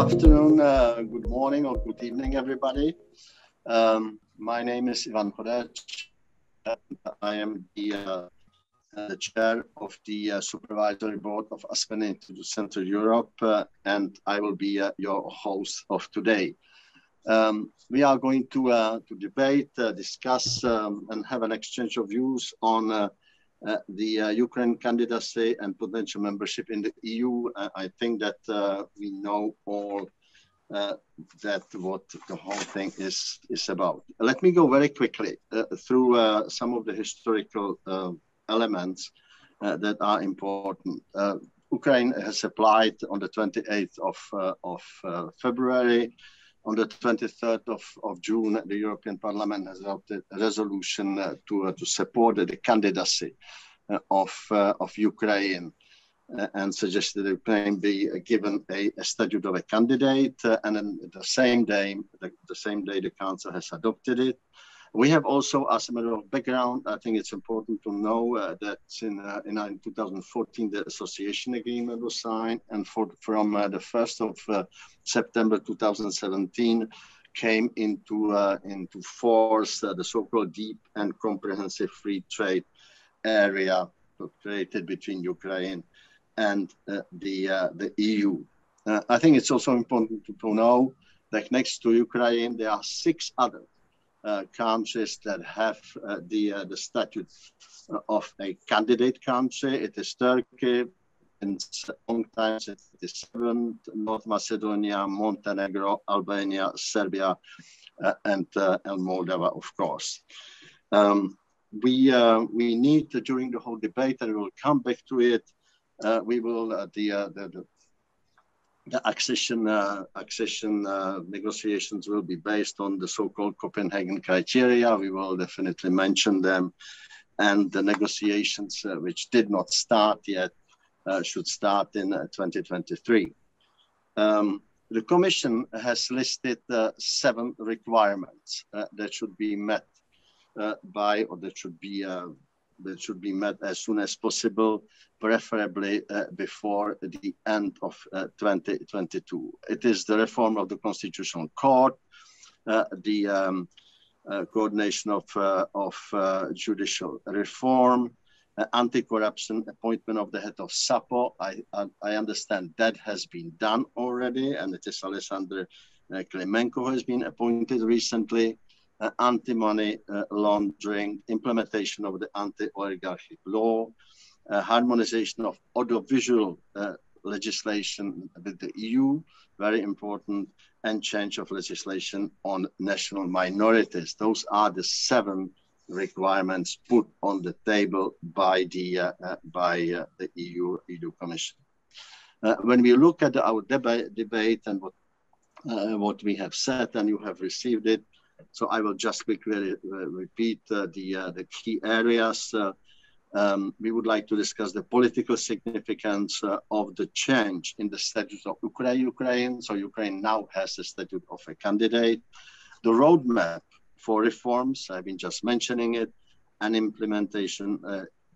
afternoon, good morning, or good evening, everybody. My name is Ivan Hodec. I am the chair of the supervisory board of Aspen Institute Central Europe, and I will be your host of today. We are going to debate, discuss, and have an exchange of views on the Ukraine candidacy and potential membership in the EU. I think that we know all that what the whole thing is about. Let me go very quickly through some of the historical elements that are important. Ukraine has applied on the 28th of February. On the 23rd of June, the European Parliament has adopted a resolution to support the candidacy of Ukraine and suggested that Ukraine be given a statute of a candidate. And then the same day, the Council has adopted it. We have also, as a matter of background, I think it's important to know that in 2014, the association agreement was signed, and from the 1st of September 2017 came into force the so-called deep and comprehensive free trade area created between Ukraine and the EU. I think it's also important to know that next to Ukraine, there are 6 other countries that have the statute of a candidate country. It is Turkey, and sometimes it is North Macedonia, Montenegro, Albania, Serbia, and Moldova, of course. We need to, during the whole debate, and we will come back to it. We will the accession negotiations will be based on the so-called Copenhagen criteria. We will definitely mention them, and the negotiations which did not start yet should start in 2023. The Commission has listed 7 requirements that should be met that should be met as soon as possible, preferably before the end of 2022. It is the reform of the Constitutional Court, the coordination of judicial reform, anti-corruption, appointment of the head of SAPO. I understand that has been done already, and it is Alexander Klimenko who has been appointed recently. Anti-money laundering, implementation of the anti-oligarchic law, harmonization of audiovisual legislation with the EU, very important, and change of legislation on national minorities. Those are the 7 requirements put on the table by the EU Commission. When we look at our debate and what we have said, and you have received it, so I will just quickly repeat the key areas. We would like to discuss the political significance of the change in the status of Ukraine. So Ukraine now has the status of a candidate. The roadmap for reforms, I've been just mentioning it, and implementation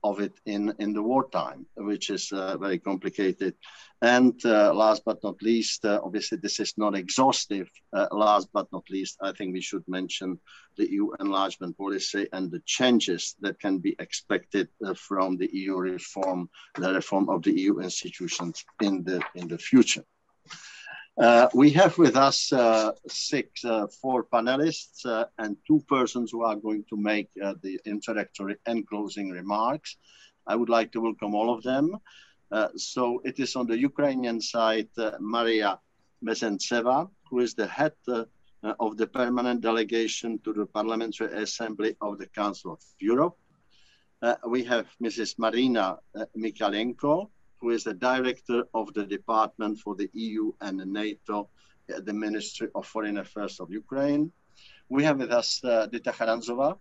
of it in the wartime, which is very complicated. And last but not least, obviously this is not exhaustive. Last but not least, I think we should mention the EU enlargement policy and the changes that can be expected from the EU reform, the reform of the EU institutions in the future. We have with us 4 panelists and 2 persons who are going to make the introductory and closing remarks. I would like to welcome all of them. So it is on the Ukrainian side, Maryna Mezentseva, who is the head of the permanent delegation to the Parliamentary Assembly of the Council of Europe. We have Mrs. Maryna Mykhailenko, who is the director of the Department for the EU and the NATO at the Ministry of Foreign Affairs of Ukraine. We have with us Dita Charanzová,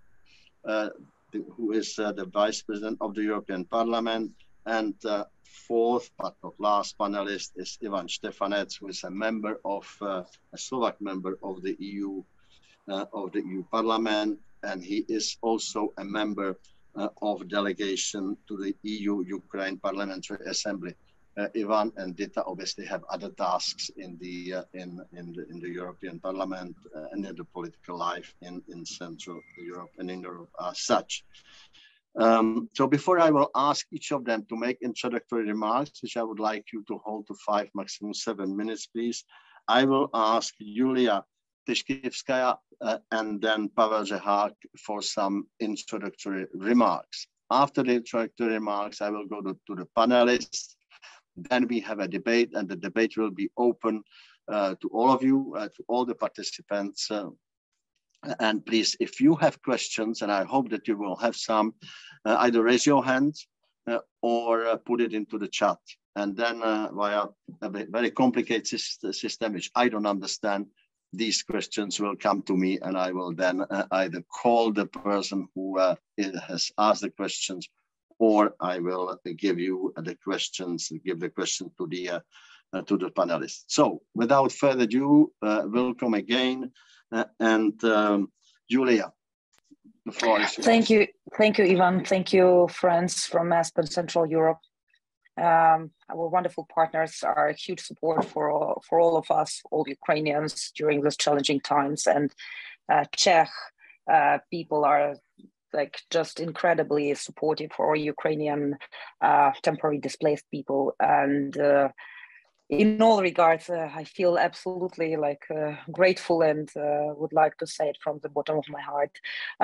who is the Vice President of the European Parliament. And 4th but not last panelist is Štefanec, who is a Slovak member of the EU Parliament, and he is also a member of delegation to the EU-Ukraine Parliamentary Assembly. Ivan and Dita obviously have other tasks in the European Parliament and in the political life in Central Europe and in Europe as such. So before I will ask each of them to make introductory remarks, which I would like you to hold to 5, maximum 7 minutes, please, I will ask Yuliya Tychkivska and then Pavel Řehák for some introductory remarks. After the introductory remarks, I will go to the panelists. Then we have a debate, and the debate will be open to all of you, to all the participants. And please, if you have questions, and I hope that you will have some, either raise your hand or put it into the chat. And then via a very complicated system, which I don't understand, these questions will come to me, and I will then either call the person who has asked the questions, or I will give you the questions, give the question to the panelists. So without further ado, welcome again. And Yuliya, the floor is yours. Thank you, Ivan. Thank you, friends from Aspen Central Europe. Our wonderful partners are a huge support for all of us, all Ukrainians during these challenging times. And Czech people are like just incredibly supportive for Ukrainian temporary displaced people. And in all regards, I feel absolutely like grateful and would like to say it from the bottom of my heart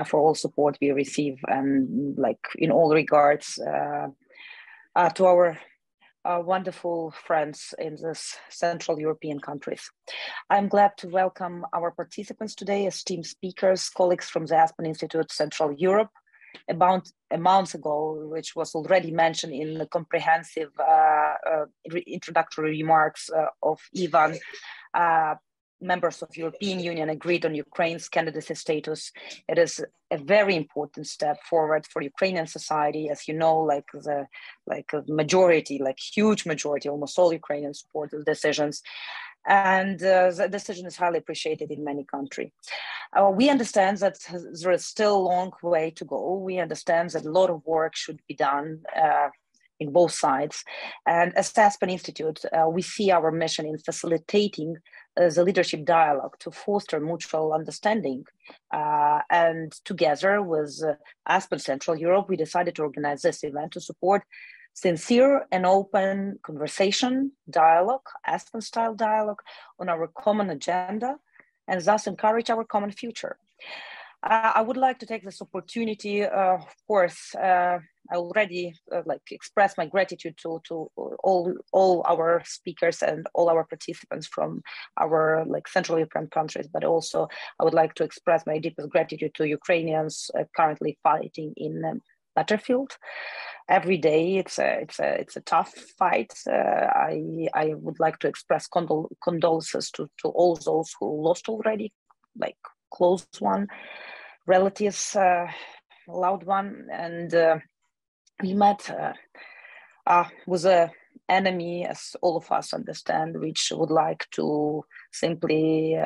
for all support we receive, and like in all regards to our wonderful friends in this Central European countries. I'm glad to welcome our participants today, esteemed speakers, colleagues from the Aspen Institute Central Europe. About a month ago, which was already mentioned in the comprehensive introductory remarks of Ivan, members of European Union agreed on Ukraine's candidacy status. It is a very important step forward for Ukrainian society. As you know, like a majority, like huge majority, almost all Ukrainians support the decisions. And the decision is highly appreciated in many countries. We understand that there is still a long way to go. We understand that a lot of work should be done in both sides. And as Aspen Institute, we see our mission in facilitating the leadership dialogue to foster mutual understanding. And together with Aspen Central Europe, we decided to organize this event to support sincere and open conversation, dialogue, Aspen-style dialogue on our common agenda, and thus encourage our common future. I would like to take this opportunity, of course, I already express my gratitude to all our speakers and all our participants from our Central European countries, but also I would like to express my deepest gratitude to Ukrainians currently fighting in battlefield. Every day it's a tough fight. I would like to express condolences to all those who lost already, like close one, relatives, loved one, and we met with an enemy, as all of us understand, which would like to simply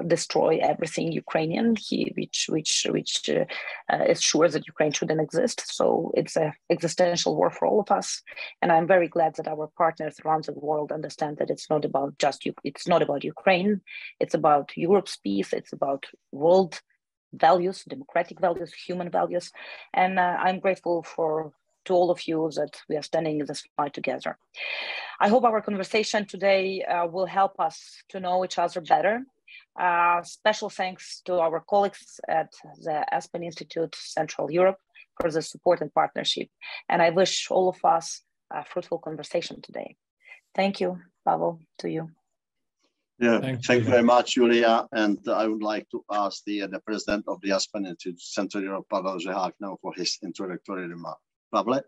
destroy everything Ukrainian, which is sure that Ukraine shouldn't exist. So it's an existential war for all of us, and I'm very glad that our partners around the world understand that it's not about Ukraine. It's about Europe's peace. It's about world values, democratic values, human values, and I'm grateful to all of you that we are standing in this fight together. I hope our conversation today will help us to know each other better. Special thanks to our colleagues at the Aspen Institute Central Europe for the support and partnership. And I wish all of us a fruitful conversation today. Thank you, Pavel, to you. Yeah, thank you very much, Yuliya. And I would like to ask the president of the Aspen Institute Central Europe, Pavel Řehák, now for his introductory remark. Pavel?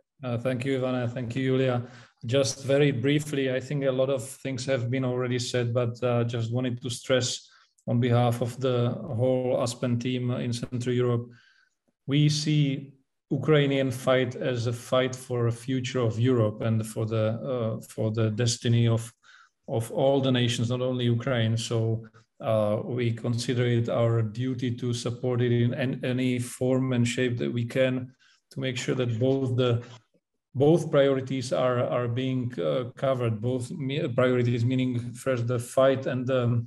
Thank you, Ivana. Thank you, Yuliya. Just very briefly, I think a lot of things have been already said, but just wanted to stress on behalf of the whole Aspen team in Central Europe, we see Ukrainian fight as a fight for a future of Europe and for the destiny of all the nations, not only Ukraine. So we consider it our duty to support it in any form and shape that we can, to make sure that both the both priorities are being covered. Both priorities, meaning first the fight and the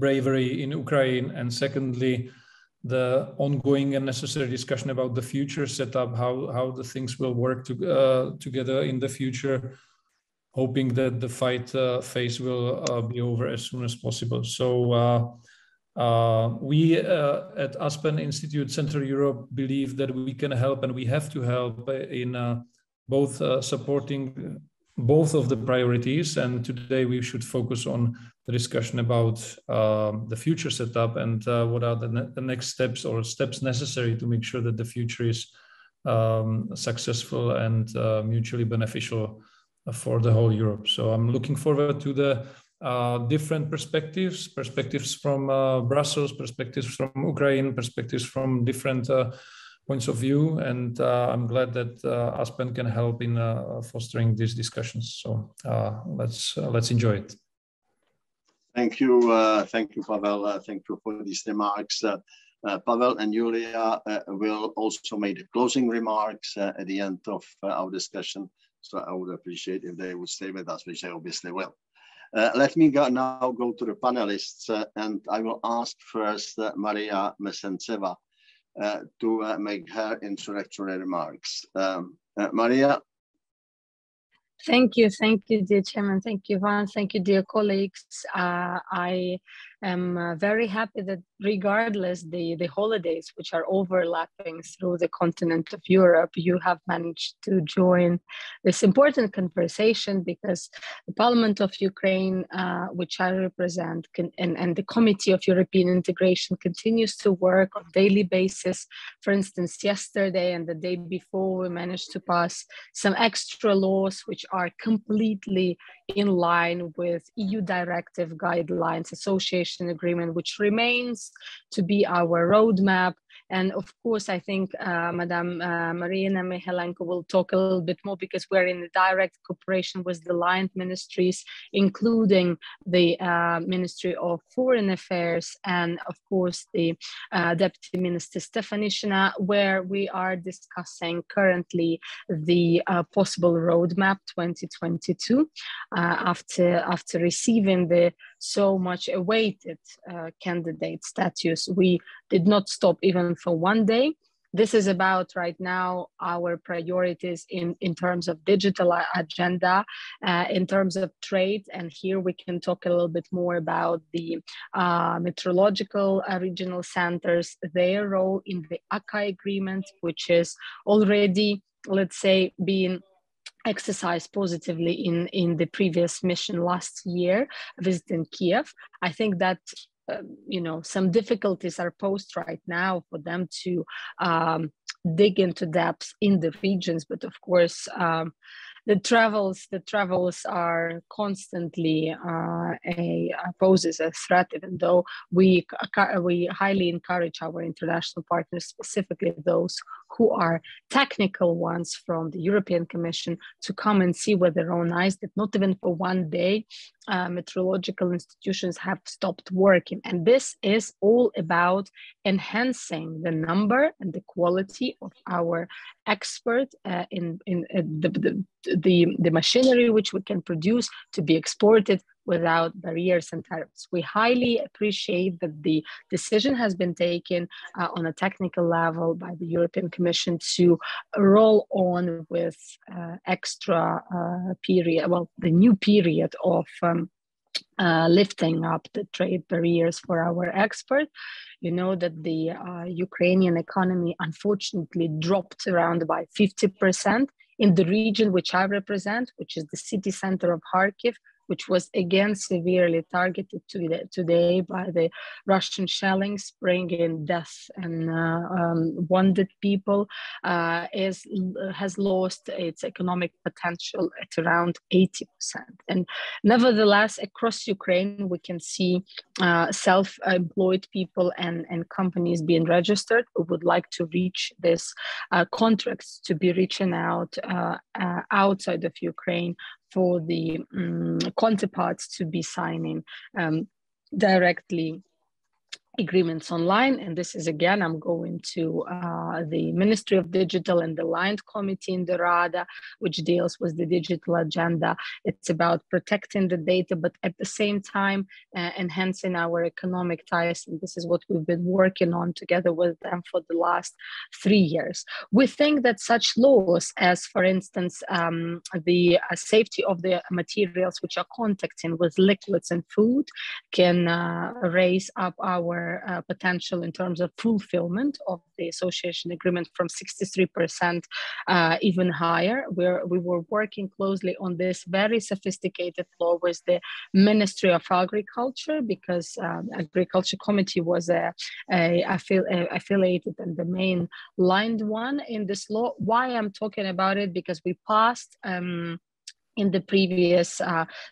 bravery in Ukraine, and secondly, the ongoing and necessary discussion about the future setup, how the things will work together in the future, hoping that the fight phase will be over as soon as possible. So we at Aspen Institute Central Europe believe that we can help, and we have to help in both supporting both of the priorities. And today we should focus on the discussion about the future setup and what are the next steps or steps necessary to make sure that the future is successful and mutually beneficial for the whole Europe. So I'm looking forward to the different perspectives from Brussels, perspectives from Ukraine, perspectives from different points of view, and I'm glad that Aspen can help in fostering these discussions. So let's enjoy it. Thank you, Pavel. Thank you for these remarks. Pavel and Yuliya will also make the closing remarks at the end of our discussion. So I would appreciate if they would stay with us, which they obviously will. Let me now go to the panelists, and I will ask first Maria Mezentseva to make her introductory remarks. Maria. Thank you, dear Chairman. Thank you, Ivan. Thank you, dear colleagues. I am very happy that regardless the holidays, which are overlapping through the continent of Europe, you have managed to join this important conversation, because the Parliament of Ukraine, which I represent, and the Committee of European Integration continues to work on a daily basis. For instance, yesterday and the day before, we managed to pass some extra laws which are completely in line with EU directive guidelines, association agreement, which remains to be our roadmap. And of course, I think Madam Maryna Mykhailenko will talk a little bit more, because we're in direct cooperation with the aligned ministries, including the Ministry of Foreign Affairs and, of course, the Deputy Minister Štefanec, where we are discussing currently the possible roadmap 2022 after receiving the so much awaited candidate status. We did not stop even for one day. This is about right now our priorities in terms of digital agenda, in terms of trade. And here we can talk a little bit more about the meteorological regional centers, their role in the ACAI agreement, which is already, let's say, being exercised positively in the previous mission last year, visiting Kyiv. I think that some difficulties are posed right now for them to dig into depths in the regions, but of course the travels are constantly poses a threat, even though we highly encourage our international partners, specifically those who are technical ones from the European Commission, to come and see with their own eyes that not even for one day meteorological institutions have stopped working. And this is all about enhancing the number and the quality of our experts in the machinery which we can produce to be exported without barriers and tariffs. We highly appreciate that the decision has been taken on a technical level by the European Commission to roll on with extra period, the new period of lifting up the trade barriers for our export. You know that the Ukrainian economy unfortunately dropped around by 50% in the region which I represent, which is the city center of Kharkiv, which was again severely targeted today by the Russian shellings, bringing death and wounded people, has lost its economic potential at around 80%. And nevertheless, across Ukraine, we can see self-employed people and companies being registered who would like to reach this contracts to be reaching out outside of Ukraine for the counterparts to be signing directly agreements online. And this is, again, I'm going to the Ministry of Digital and the Aligned Committee in the Rada, which deals with the digital agenda. It's about protecting the data, but at the same time, enhancing our economic ties. And this is what we've been working on together with them for the last 3 years. We think that such laws as, for instance, the safety of the materials which are contacting with liquids and food can raise up our potential in terms of fulfillment of the association agreement from 63% even higher. We were working closely on this very sophisticated law with the Ministry of Agriculture, because Agriculture Committee was affiliated and the main lined one in this law. Why I'm talking about it? Because we passed in the previous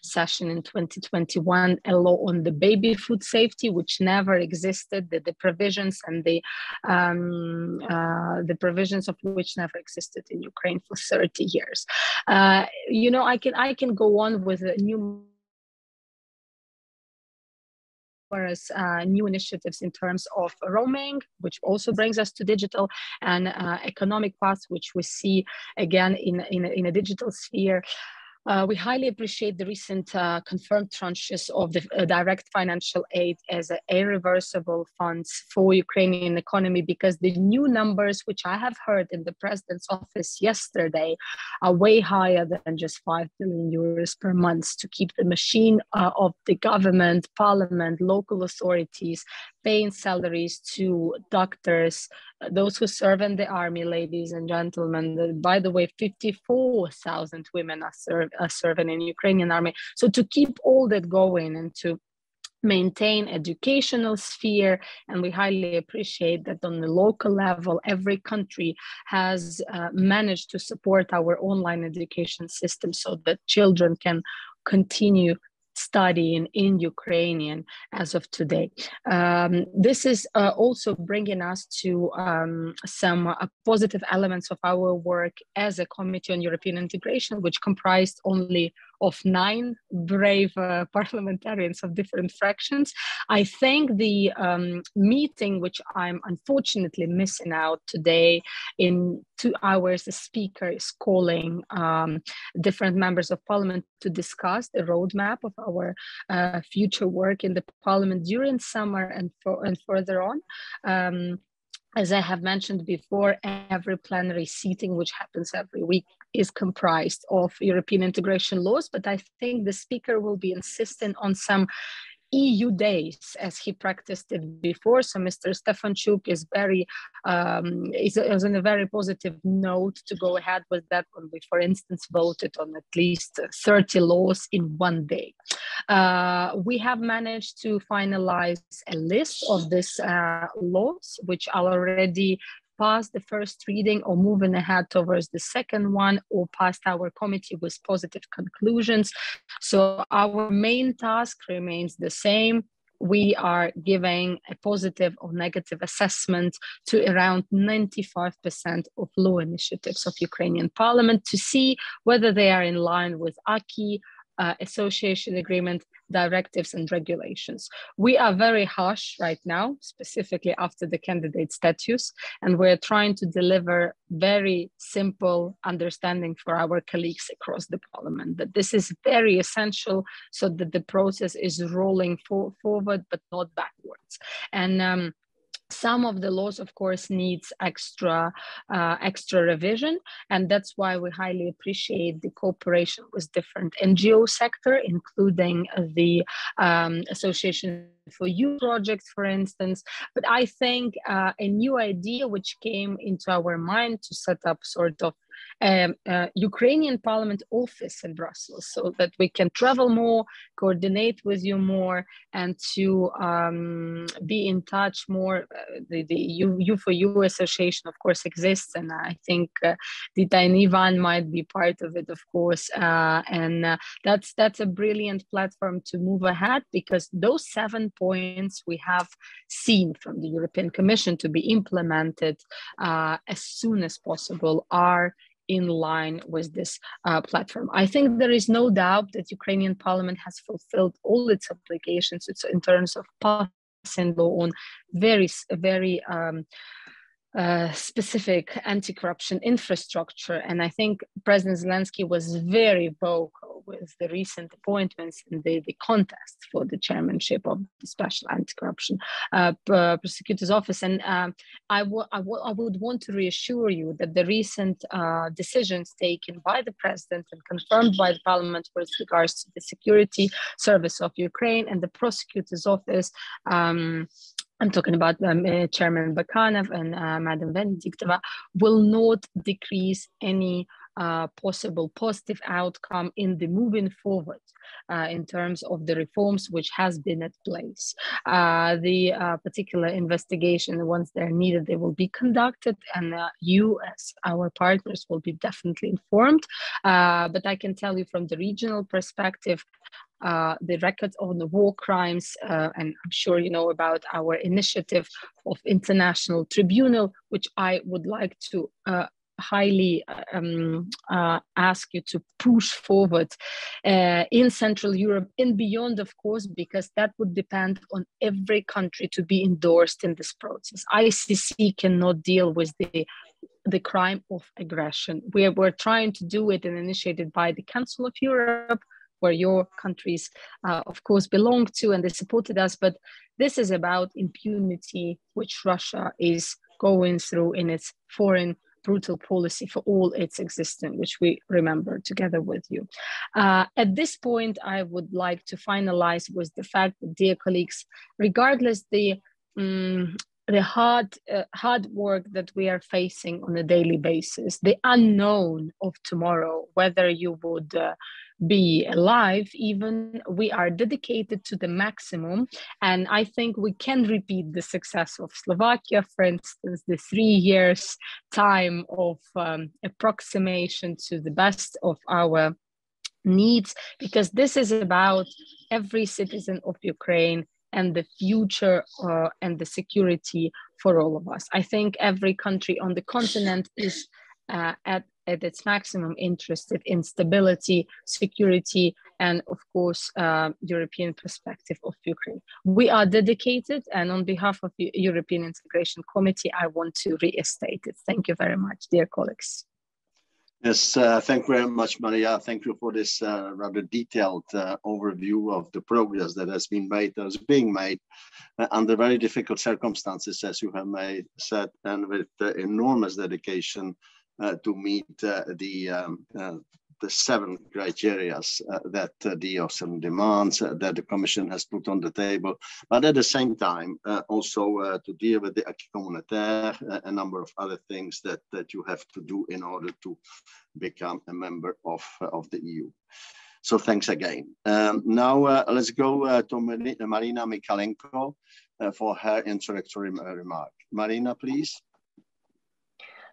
session in 2021, a law on the baby food safety, which never existed. The provisions and the provisions of which never existed in Ukraine for 30 years. You know, I can go on with new initiatives in terms of roaming, which also brings us to digital, and economic paths, which we see again in a digital sphere. We highly appreciate the recent confirmed tranches of the direct financial aid as irreversible funds for Ukrainian economy, because the new numbers, which I have heard in the president's office yesterday, are way higher than just 5 billion euros per month to keep the machine of the government, parliament, local authorities paying salaries to doctors, those who serve in the army, ladies and gentlemen. By the way, 54,000 women are serving in Ukrainian army. So to keep all that going and to maintain educational sphere, and we highly appreciate that on the local level, every country has managed to support our online education system so that children can continue studying in Ukrainian as of today. This is also bringing us to some positive elements of our work as a Committee on European Integration, which comprised only of 9 brave parliamentarians of different fractions. I think the meeting, which I'm unfortunately missing out today, in 2 hours, the speaker is calling different members of parliament to discuss the roadmap of our future work in the parliament during summer and further on. As I have mentioned before, every plenary seating, which happens every week, is comprised of European integration laws, but I think the speaker will be insisting on some EU days as he practiced it before. So Mr. Štefanec is on a very positive note to go ahead with that when we, for instance, voted on at least 30 laws in 1 day. We have managed to finalize a list of these laws, which are already past the first reading or moving ahead towards the second one, or past our committee with positive conclusions. So our main task remains the same. We are giving a positive or negative assessment to around 95% of law initiatives of Ukrainian parliament to see whether they are in line with acquis, association agreement, directives and regulations. We are very harsh right now, specifically after the candidate status, and we're trying to deliver very simple understanding for our colleagues across the parliament, that this is very essential so that the process is rolling forward, but not backwards. And some of the laws, of course, needs extra revision, and that's why we highly appreciate the cooperation with different NGO sector, including the Association for Youth projects, for instance. But I think a new idea which came into our mind to set up sort of Ukrainian Parliament office in Brussels, so that we can travel more, coordinate with you more, and to be in touch more. The U4U association, of course, exists, and I think Dita and Ivan might be part of it, of course. And that's a brilliant platform to move ahead, because those 7 points we have seen from the European Commission to be implemented as soon as possible are in line with this platform. I think there is no doubt that Ukrainian Parliament has fulfilled all its obligations in terms of passing law on very specific anti-corruption infrastructure. And I think President Zelensky was very vocal with the recent appointments in the contest for the chairmanship of the Special Anti-Corruption Prosecutor's Office. And I would want to reassure you that the recent decisions taken by the President and confirmed by the Parliament with regards to the Security Service of Ukraine and the Prosecutor's Office, I'm talking about Chairman Bakanov and Madam Venediktova, will not decrease any possible positive outcome in the moving forward in terms of the reforms which has been at place. The particular investigation, once they're needed, they will be conducted, and you as our partners will be definitely informed. But I can tell you from the regional perspective, the record on the war crimes, and I'm sure you know about our initiative of International Tribunal, which I would like to highly ask you to push forward in Central Europe and beyond, of course, because that would depend on every country to be endorsed in this process. ICC cannot deal with the crime of aggression. We're trying to do it and initiated by the Council of Europe, where your countries, of course, belong to, and they supported us. But this is about impunity, which Russia is going through in its foreign brutal policy for all its existence, which we remember together with you. At this point, I would like to finalize with the fact that, dear colleagues, regardless the hard work that we are facing on a daily basis, the unknown of tomorrow, whether you would be alive even, we are dedicated to the maximum. And I think we can repeat the success of Slovakia, for instance, the 3 years time of approximation to the best of our needs, because this is about every citizen of Ukraine and the future and the security for all of us. I think every country on the continent is at its maximum interested in stability, security, and of course, European perspective of Ukraine. We are dedicated, and on behalf of the European Integration Committee, I want to restate it. Thank you very much, dear colleagues. Yes, thank you very much, Maria. Thank you for this rather detailed overview of the progress that has been made, that is being made under very difficult circumstances, as you have said, and with enormous dedication to meet the 7 criteria that the OSCE demands, that the Commission has put on the table, but at the same time also to deal with the acquis communautaire, a number of other things that you have to do in order to become a member of the EU. So thanks again. Now let's go to Maryna Mykhailenko for her introductory remark. Maryna, please.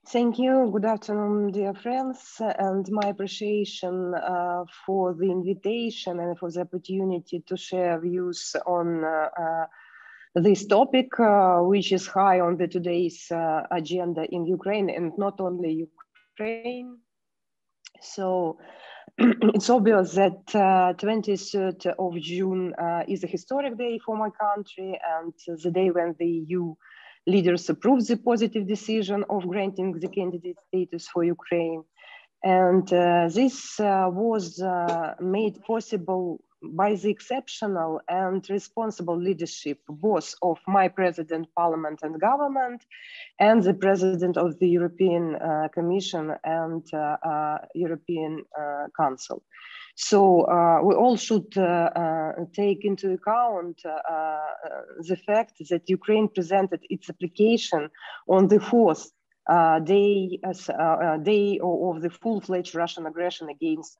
Thank you. Good afternoon, dear friends, and my appreciation for the invitation and for the opportunity to share views on this topic, which is high on the today's agenda in Ukraine, and not only Ukraine. So it's obvious that 23rd of June is a historic day for my country, and the day when the EU leaders approved the positive decision of granting the candidate status for Ukraine. And this was made possible by the exceptional and responsible leadership both of my president, parliament and government, and the president of the European Commission and European Council. So we all should take into account the fact that Ukraine presented its application on the 4th day of the full-fledged Russian aggression against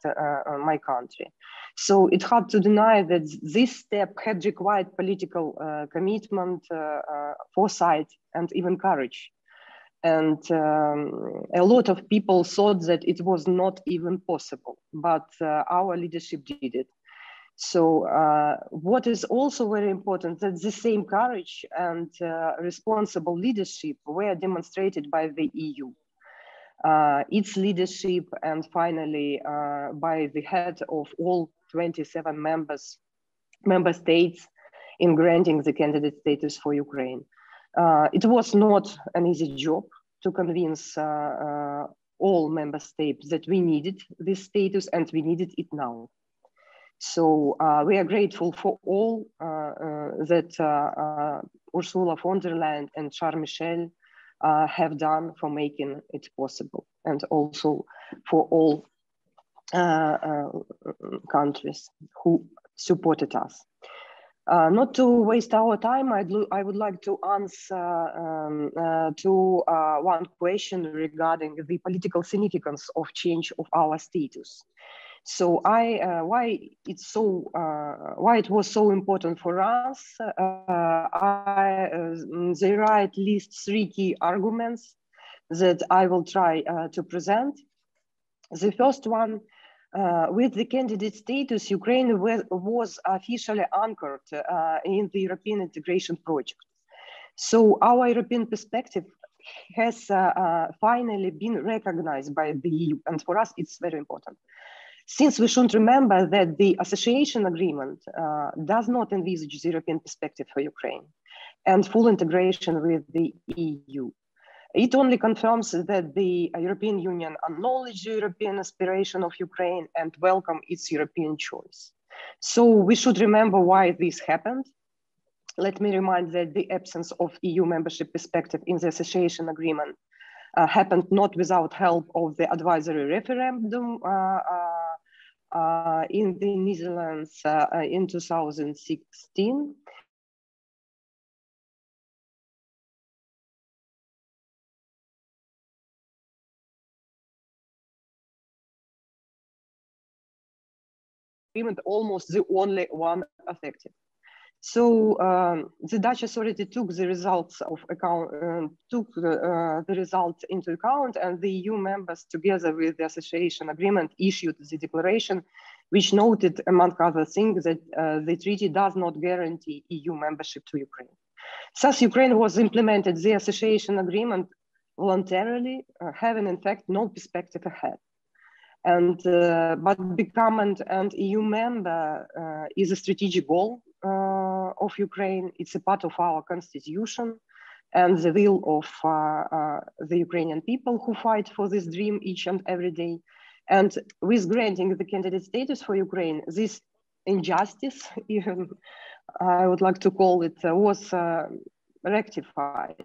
my country. So it's hard to deny that this step had required political commitment, foresight, and even courage. And a lot of people thought that it was not even possible, but our leadership did it. So what is also very important, that the same courage and responsible leadership were demonstrated by the EU. Its leadership, and finally by the head of all 27 member states, in granting the candidate status for Ukraine. It was not an easy job to convince all member states that we needed this status and we needed it now. So we are grateful for all that Ursula von der Leyen and Charles Michel have done for making it possible, and also for all countries who supported us. Not to waste our time, I would like to answer to one question regarding the political significance of change of our status. So why it was so important for us? There are at least 3 key arguments that I will try to present. The first one, with the candidate status, Ukraine was officially anchored in the European integration project. So our European perspective has finally been recognized by the EU, and for us it's very important. Since we should remember that the association agreement does not envisage the European perspective for Ukraine and full integration with the EU. It only confirms that the European Union acknowledges the European aspiration of Ukraine and welcome its European choice. So we should remember why this happened. Let me remind that the absence of EU membership perspective in the association agreement happened not without help of the advisory referendum in the Netherlands in 2016. Almost the only one affected. So the Dutch authority took the results of the results into account, and the EU members, together with the association agreement, issued the declaration, which noted, among other things, that the treaty does not guarantee EU membership to Ukraine. Thus, Ukraine was implemented the association agreement voluntarily, having in fact no perspective ahead. And but becoming an EU member is a strategic goal of Ukraine. It's a part of our constitution and the will of the Ukrainian people who fight for this dream each and every day. And with granting the candidate status for Ukraine, this injustice, even I would like to call it, was rectified.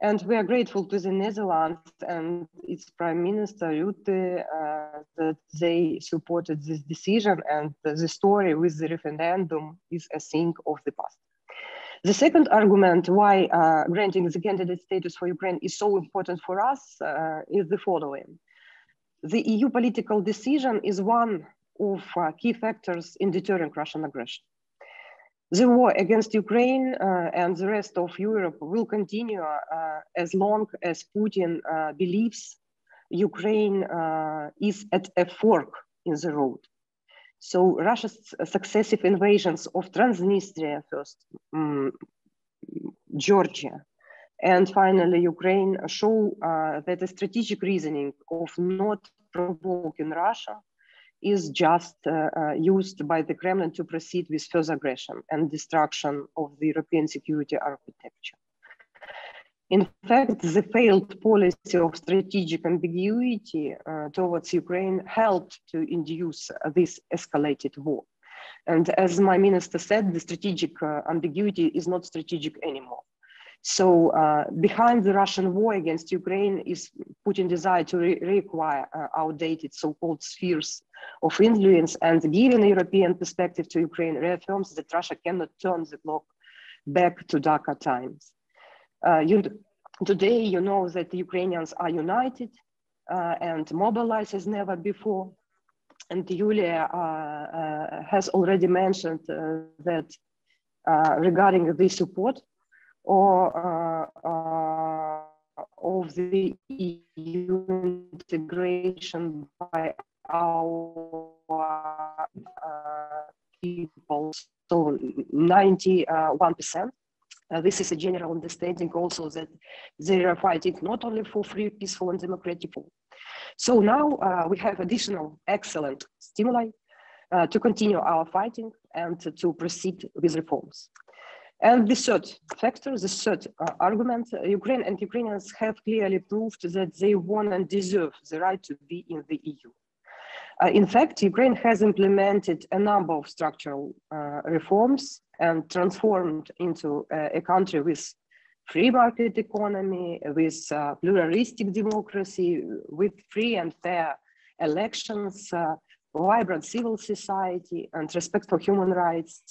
And we are grateful to the Netherlands and its Prime Minister, Rutte, that they supported this decision, and the story with the referendum is a thing of the past. The second argument why granting the candidate status for Ukraine is so important for us is the following. The EU political decision is one of key factors in deterring Russian aggression. The war against Ukraine and the rest of Europe will continue as long as Putin believes Ukraine is at a fork in the road. So Russia's successive invasions of Transnistria first, Georgia, and finally Ukraine show that the strategic reasoning of not provoking Russia is just used by the Kremlin to proceed with further aggression and destruction of the European security architecture. In fact, the failed policy of strategic ambiguity towards Ukraine helped to induce this escalated war. And as my minister said, the strategic ambiguity is not strategic anymore. So behind the Russian war against Ukraine is Putin's desire to reacquire outdated so-called spheres of influence, and giving a European perspective to Ukraine reaffirms that Russia cannot turn the clock back to darker times. Today, you know that the Ukrainians are united and mobilized as never before. And Yuliya has already mentioned that regarding the support of the EU integration by our people, so 91%. This is a general understanding also that they are fighting not only for free, peaceful and democratic. So now we have additional excellent stimuli to continue our fighting and to proceed with reforms. And the third factor, the third argument, Ukraine and Ukrainians have clearly proved that they want and deserve the right to be in the EU. In fact, Ukraine has implemented a number of structural reforms and transformed into a country with free market economy, with pluralistic democracy, with free and fair elections, vibrant civil society, and respect for human rights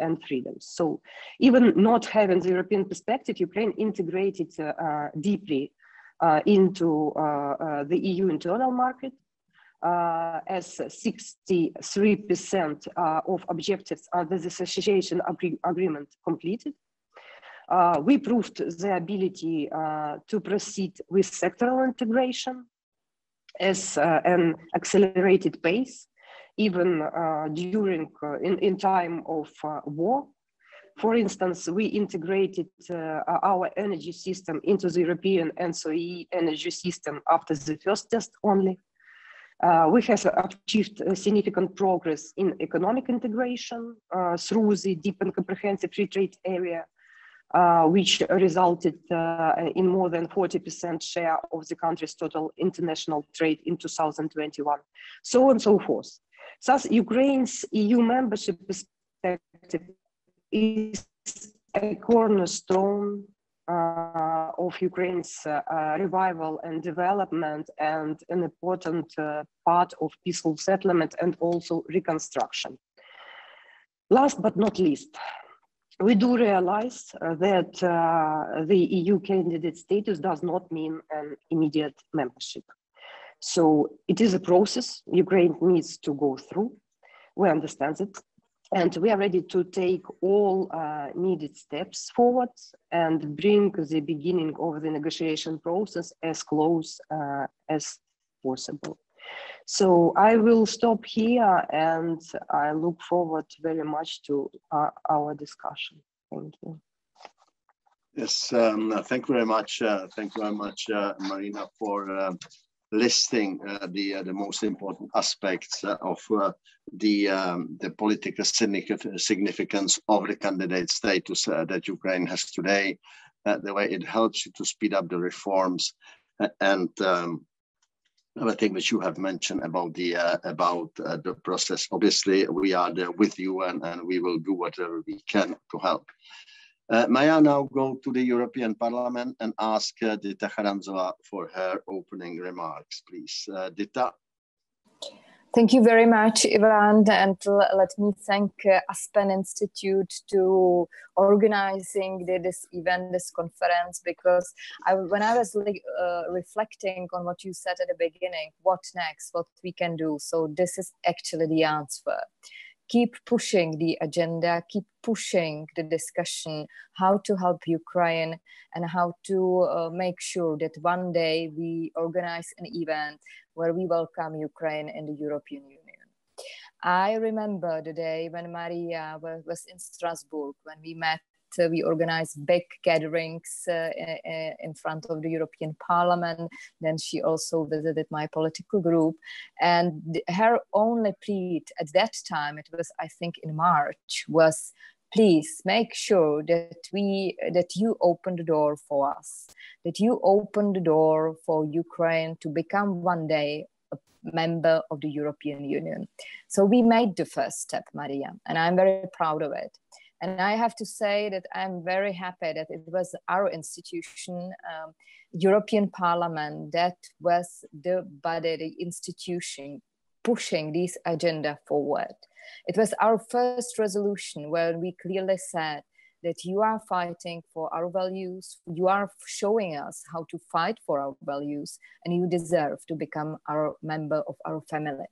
and freedoms. So even not having the European perspective, Ukraine integrated deeply into the EU internal market, as 63% of objectives under this association agreement completed. We proved the ability to proceed with sectoral integration as an accelerated pace, even during in time of war. For instance, we integrated our energy system into the European NSOE energy system after the first test only. We have achieved significant progress in economic integration through the deep and comprehensive free trade area, which resulted in more than 40% share of the country's total international trade in 2021, so on and so forth. Thus, Ukraine's EU membership perspective is a cornerstone of Ukraine's revival and development, and an important part of peaceful settlement and also reconstruction. Last but not least, we do realize that the EU candidate status does not mean an immediate membership. So it is a process Ukraine needs to go through. We understand it. And we are ready to take all needed steps forward and bring the beginning of the negotiation process as close as possible. So I will stop here, and I look forward very much to our discussion. Thank you. Yes, thank you very much. Thank you very much, Maryna, for listing the most important aspects of the political significance of the candidate status that Ukraine has today, the way it helps you to speed up the reforms, and everything which you have mentioned about the process. Obviously, we are there with you, and we will do whatever we can to help. May I now go to the European Parliament and ask Dita Charanzová for her opening remarks, please. Dita. Thank you very much, Ivan, and let me thank Aspen Institute to organizing this event, this conference, because when I was reflecting on what you said at the beginning, what next, what we can do, so this is actually the answer. Keep pushing the agenda, keep pushing the discussion, how to help Ukraine and how to make sure that one day we organize an event where we welcome Ukraine in the European Union. I remember the day when Maria was in Strasbourg, when we met. We organized big gatherings in front of the European Parliament. Then she also visited my political group. And her only plea at that time, it was, I think, in March, was please make sure that you open the door for us, that you open the door for Ukraine to become one day a member of the European Union. So we made the first step, Maria, and I'm very proud of it. And I have to say that I'm very happy that it was our institution, European Parliament, that was the body, the institution pushing this agenda forward. It was our first resolution where we clearly said that you are fighting for our values, you are showing us how to fight for our values, and you deserve to become our member of our family.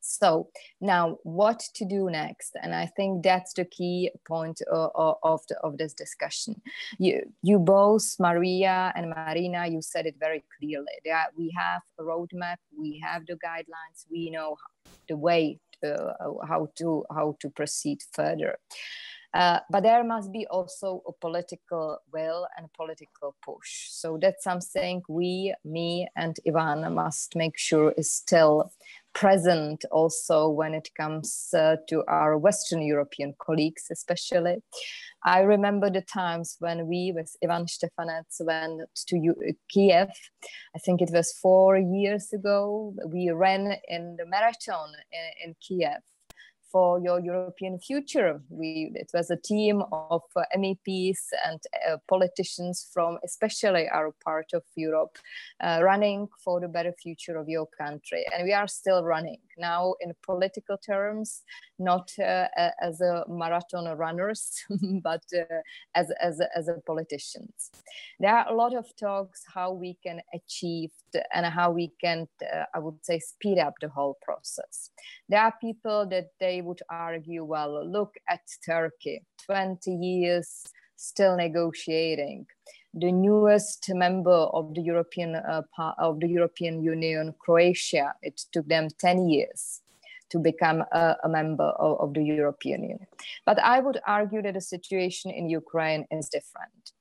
So now what to do next? And I think that's the key point of this discussion. You both, Maria and Maryna, you said it very clearly. We have a roadmap, we have the guidelines, we know the way how to proceed further. But there must be also a political will and political push. So that's something me and Ivan must make sure is still present also when it comes to our Western European colleagues, especially. I remember the times when we, with Ivan Štefanec, went to Kyiv. I think it was 4 years ago. We ran in the marathon in Kyiv for your European future. It was a team of MEPs and politicians from especially our part of Europe running for the better future of your country. And we are still running now in political terms, not as a marathon runners, but as a politicians. There are a lot of talks how we can achieve and how we can, I would say, speed up the whole process. There are people that they would argue, well, look at Turkey, 20 years still negotiating. The newest member of the European Union, Croatia, it took them 10 years to become a member of the European Union. But I would argue that the situation in Ukraine is different.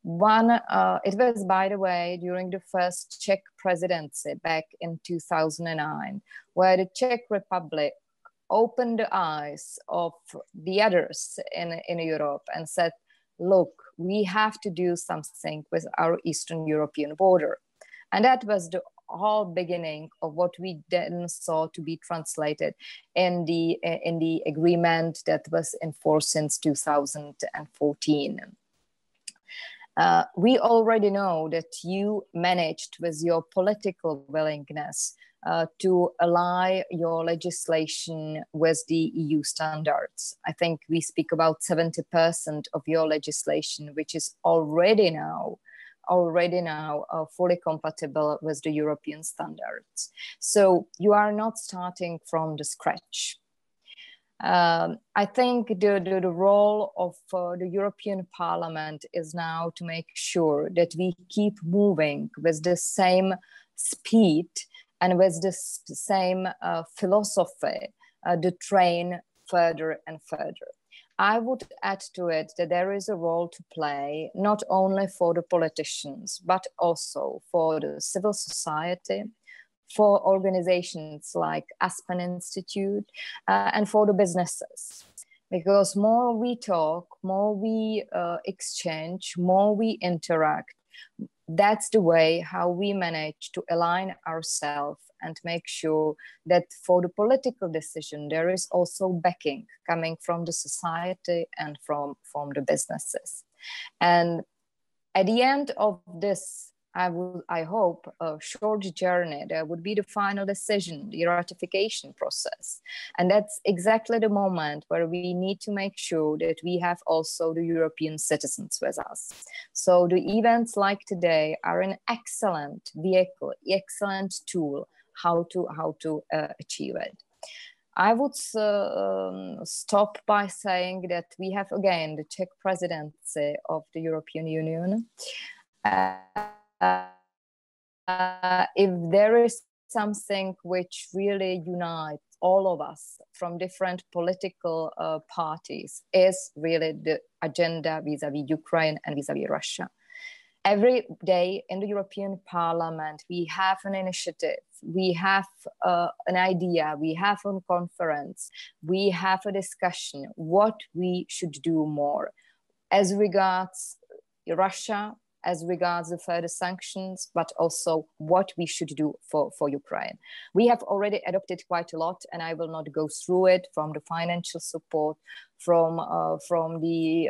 It was, by the way, during the first Czech presidency back in 2009, where the Czech Republic opened the eyes of the others in Europe and said, look, we have to do something with our Eastern European border. And that was the whole beginning of what we then saw to be translated in the agreement that was in force since 2014. We already know that you managed with your political willingness to ally your legislation with the EU standards. I think we speak about 70% of your legislation, which is already now fully compatible with the European standards. So you are not starting from the scratch. I think the role of the European Parliament is now to make sure that we keep moving with the same speed and with the same philosophy, the train further and further. I would add to it that there is a role to play, not only for the politicians, but also for the civil society, for organizations like Aspen Institute, and for the businesses. Because more we talk, more we exchange, more we interact, that's the way how we manage to align ourselves and make sure that for the political decision, there is also backing coming from the society and from the businesses. And at the end of this, I hope, a short journey, there would be the final decision, the ratification process. And that's exactly the moment where we need to make sure that we have also the European citizens with us. So the events like today are an excellent vehicle, excellent tool how to achieve it. I would stop by saying that we have again the Czech presidency of the European Union. If there is something which really unites all of us from different political parties, is really the agenda vis-à-vis Ukraine and vis-à-vis Russia. Every day in the European Parliament, we have an initiative, we have an idea, we have a conference, we have a discussion, what we should do more as regards Russia, as regards the further sanctions, but also what we should do for Ukraine. We have already adopted quite a lot, and I will not go through it, from the financial support, from the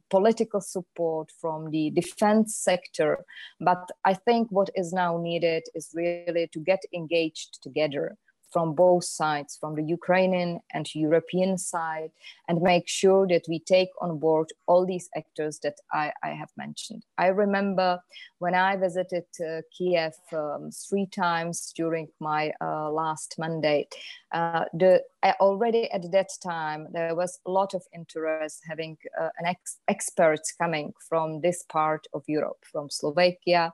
political support, from the defense sector. But I think what is now needed is really to get engaged together from both sides, from the Ukrainian and European side, and make sure that we take on board all these actors that I have mentioned. I remember when I visited Kyiv 3 times during my last mandate, already at that time, there was a lot of interest having experts coming from this part of Europe, from Slovakia.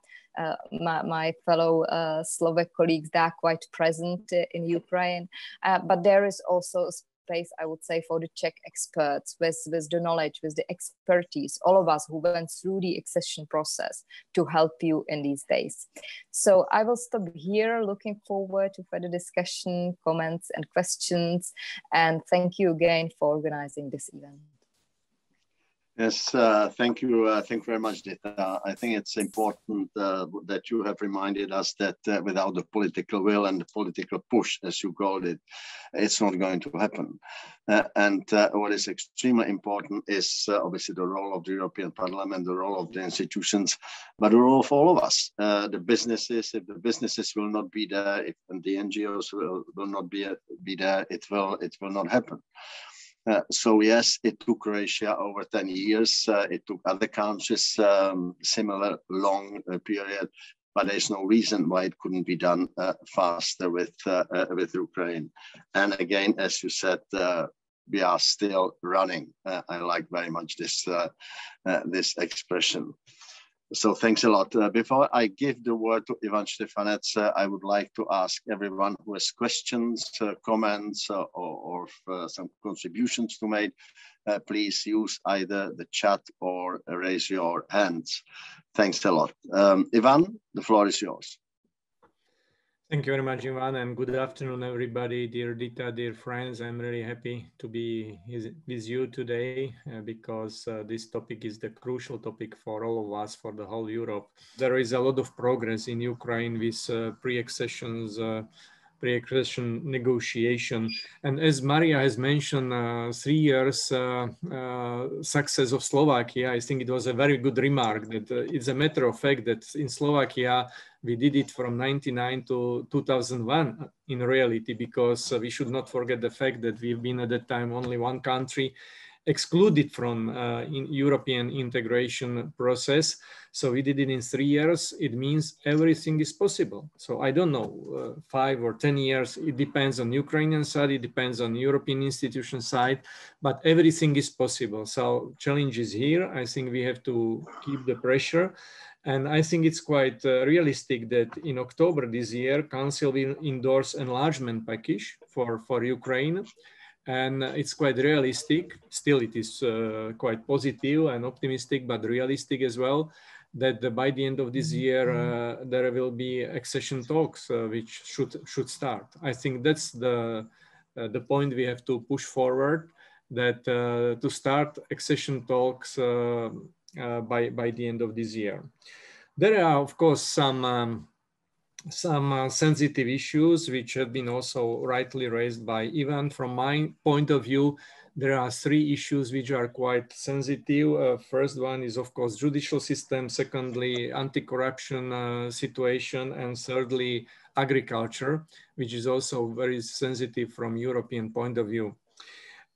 My fellow Slovak colleagues, they are quite present in Ukraine, but there is also a space, I would say, for the Czech experts with the knowledge, with the expertise, all of us who went through the accession process to help you in these days. So I will stop here, looking forward to further discussion, comments and questions. And thank you again for organizing this event. Yes, thank you. Thank you very much, Dita. I think it's important that you have reminded us that without the political will and the political push, as you called it, it's not going to happen. And what is extremely important is obviously the role of the European Parliament, the role of the institutions, but the role of all of us. The businesses, if the businesses will not be there, if the NGOs will not be there, it will not happen. So yes, it took Croatia over 10 years. It took other countries similar long period, but there's no reason why it couldn't be done faster with Ukraine. And again, as you said, we are still running. I like very much this this expression. So thanks a lot. Before I give the word to Ivan Štefanec, I would like to ask everyone who has questions, comments, or some contributions to make, please use either the chat or raise your hands. Thanks a lot. Ivan, the floor is yours. Thank you very much, Ivan, and good afternoon, everybody. Dear Dita, dear friends, I'm really happy to be with you today because this topic is the crucial topic for all of us, for the whole Europe. There is a lot of progress in Ukraine with pre-accession negotiation. And as Maria has mentioned, 3 years success of Slovakia, I think it was a very good remark that it's a matter of fact that in Slovakia, we did it from 1999 to 2001 in reality, because we should not forget the fact that we've been at that time only one country excluded from European integration process. So we did it in 3 years. It means everything is possible. So I don't know, 5 or 10 years, it depends on Ukrainian side, it depends on European institution side, but everything is possible. So challenge is here. I think we have to keep the pressure. And I think it's quite realistic that in October this year, Council will endorse enlargement package for Ukraine. And it's quite realistic. Still, it is quite positive and optimistic, but realistic as well, that by the end of this year, there will be accession talks, which should start. I think that's the point we have to push forward, that to start accession talks by the end of this year. There are, of course, some sensitive issues which have been also rightly raised by Ivan. From my point of view, there are 3 issues which are quite sensitive. First one is, of course, judicial system. Secondly, anti-corruption situation. And thirdly, agriculture, which is also very sensitive from European point of view.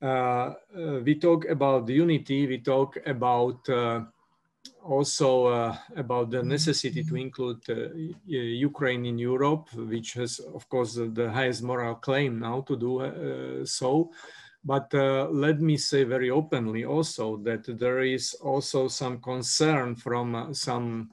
We talk about unity. We talk about also about the necessity to include Ukraine in Europe, which has, of course, the highest moral claim now to do so. But let me say very openly also that there is also some concern from some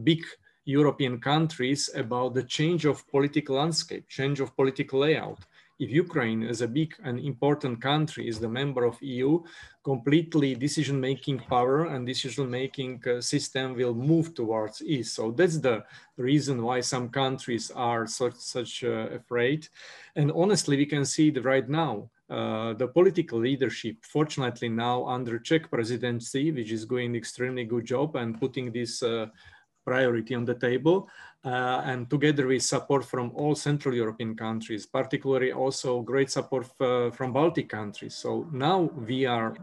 big European countries about the change of political landscape, change of political layout. If Ukraine, as a big and important country, is the member of EU, completely decision-making power and decision-making system will move towards East. So that's the reason why some countries are such afraid. And honestly, we can see that right now, the political leadership, fortunately now under Czech presidency, which is doing extremely good job and putting this priority on the table, and together with support from all Central European countries, particularly also great support from Baltic countries. So now we are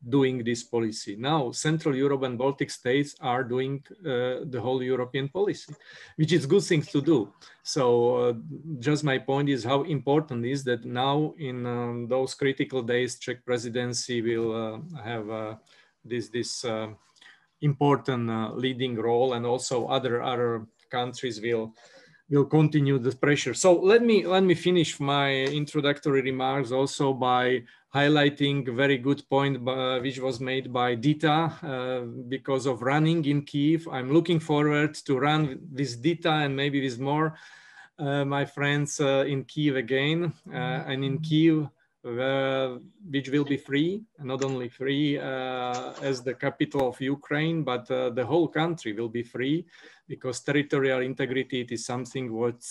doing this policy. Now Central Europe and Baltic states are doing the whole European policy, which is good things to do. So just my point is how important is that now in those critical days, Czech presidency will have this important leading role, and also other countries will continue the pressure. So let me finish my introductory remarks also by highlighting a very good point which was made by Dita because of running in Kyiv. I'm looking forward to run with Dita and maybe with more my friends in Kyiv again. And in Kyiv, which will be free, not only free as the capital of Ukraine, but the whole country will be free, because territorial integrity is something what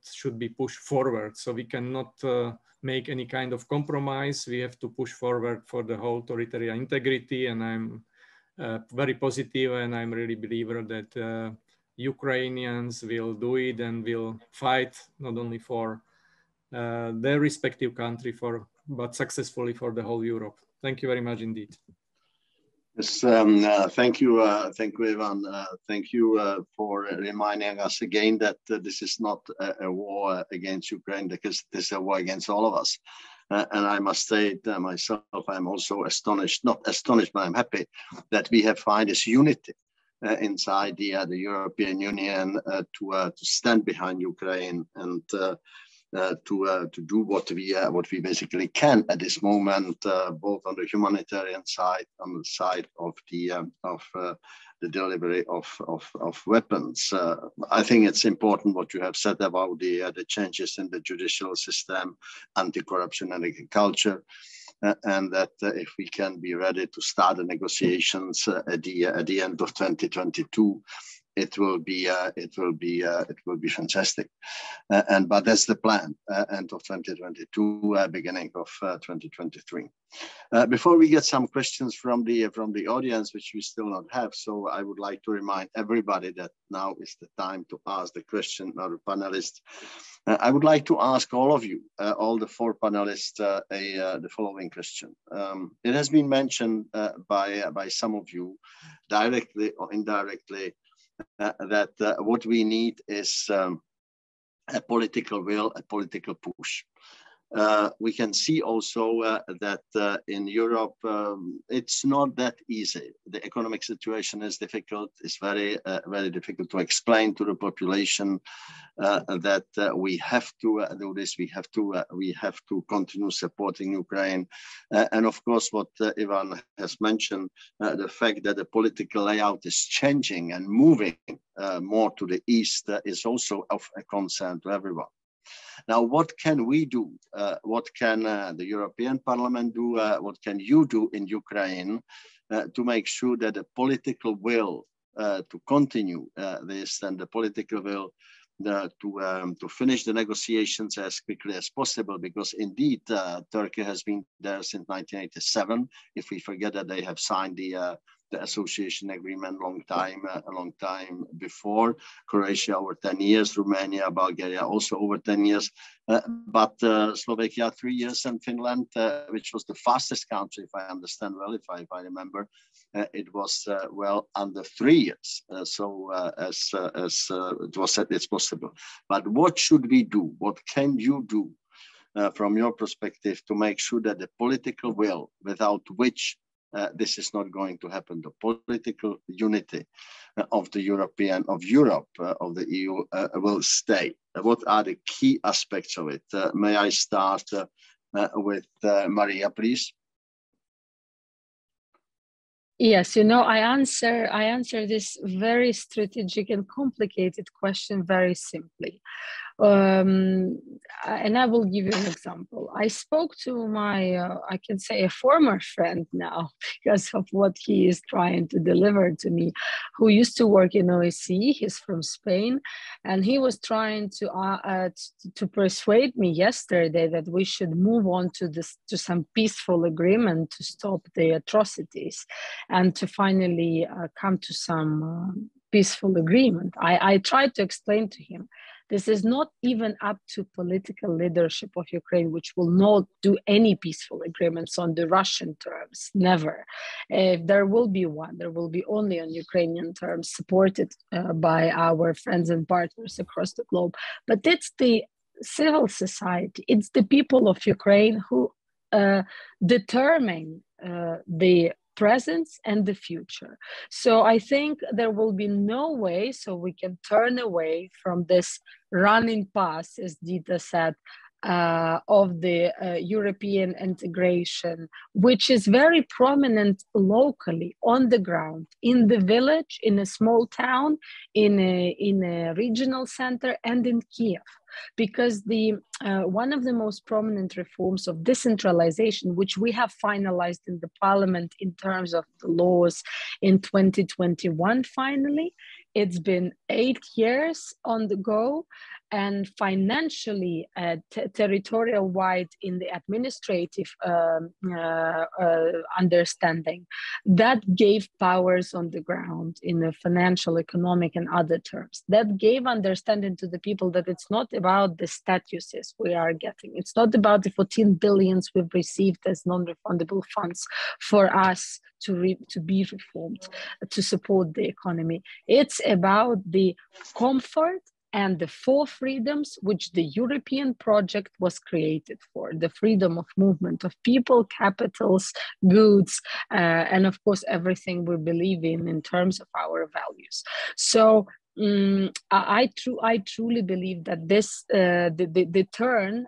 should be pushed forward. So we cannot make any kind of compromise. We have to push forward for the whole territorial integrity, and I'm very positive, and I'm really a believer that Ukrainians will do it and will fight not only for their respective country, but successfully for the whole Europe. Thank you very much indeed. Yes, thank you, Ivan. Thank you for reminding us again that this is not a war against Ukraine, because this is a war against all of us. And I must say it myself, I'm also astonished, not astonished, but I'm happy that we have found this unity inside the European Union to stand behind Ukraine and to do what we basically can at this moment, both on the humanitarian side, on the side of the delivery of weapons. I think it's important what you have said about the changes in the judicial system, anti-corruption and agriculture, and that if we can be ready to start the negotiations at the end of 2022. It will be fantastic, but that's the plan. End of 2022, beginning of 2023. Before we get some questions from the audience, which we still not have, so I would like to remind everybody that now is the time to ask the question. Now, the panelists, I would like to ask all of you, all the four panelists, the following question. It has been mentioned by some of you, directly or indirectly, that what we need is a political will, a political push. We can see also that in Europe, it's not that easy. The economic situation is difficult. It's very, very difficult to explain to the population that we have to do this. We have to continue supporting Ukraine. And of course, what Ivan has mentioned, the fact that the political layout is changing and moving more to the east is also of a concern to everyone. Now, what can we do? What can the European Parliament do? What can you do in Ukraine to make sure that the political will to continue this and the political will to finish the negotiations as quickly as possible? Because indeed, Turkey has been there since 1987. If we forget that they have signed the association agreement a long time before. Croatia over 10 years, Romania, Bulgaria also over 10 years, but Slovakia 3 years, and Finland, which was the fastest country, if I understand well, if I remember, it was well under 3 years. So as it was said, it's possible. But what should we do? What can you do from your perspective to make sure that the political will, without which this is not going to happen, the political unity of Europe, of the EU will stay? What are the key aspects of it? May I start with Maria, please? Yes, you know, I answer this very strategic and complicated question very simply. And I will give you an example. I spoke to my, I can say, a former friend now, because of what he is trying to deliver to me, who used to work in OSCE. He's from Spain, and he was trying to persuade me yesterday that we should move on to some peaceful agreement to stop the atrocities and to finally come to some peaceful agreement. I tried to explain to him, this is not even up to political leadership of Ukraine, which will not do any peaceful agreements on the Russian terms, never. If there will be one, there will be only on Ukrainian terms, supported by our friends and partners across the globe. But it's the civil society, it's the people of Ukraine who determine the presence and the future. So I think there will be no way so we can turn away from this running path, as Dita said, of the European integration, which is very prominent locally on the ground, in the village, in a small town, in a regional center, and in Kyiv. because the one of the most prominent reforms of decentralization, which we have finalized in the parliament in terms of the laws in 2021, finally, it's been 8 years on the go, and financially, territorial-wide in the administrative understanding, that gave powers on the ground in the financial, economic, and other terms. That gave understanding to the people that it's not about the statuses we are getting. It's not about the 14 billions we've received as non-refundable funds for us to be reformed, to support the economy. It's about the comfort and the 4 freedoms which the European project was created for: the freedom of movement of people, capitals, goods, and of course, everything we believe in terms of our values. So I truly believe that this the turn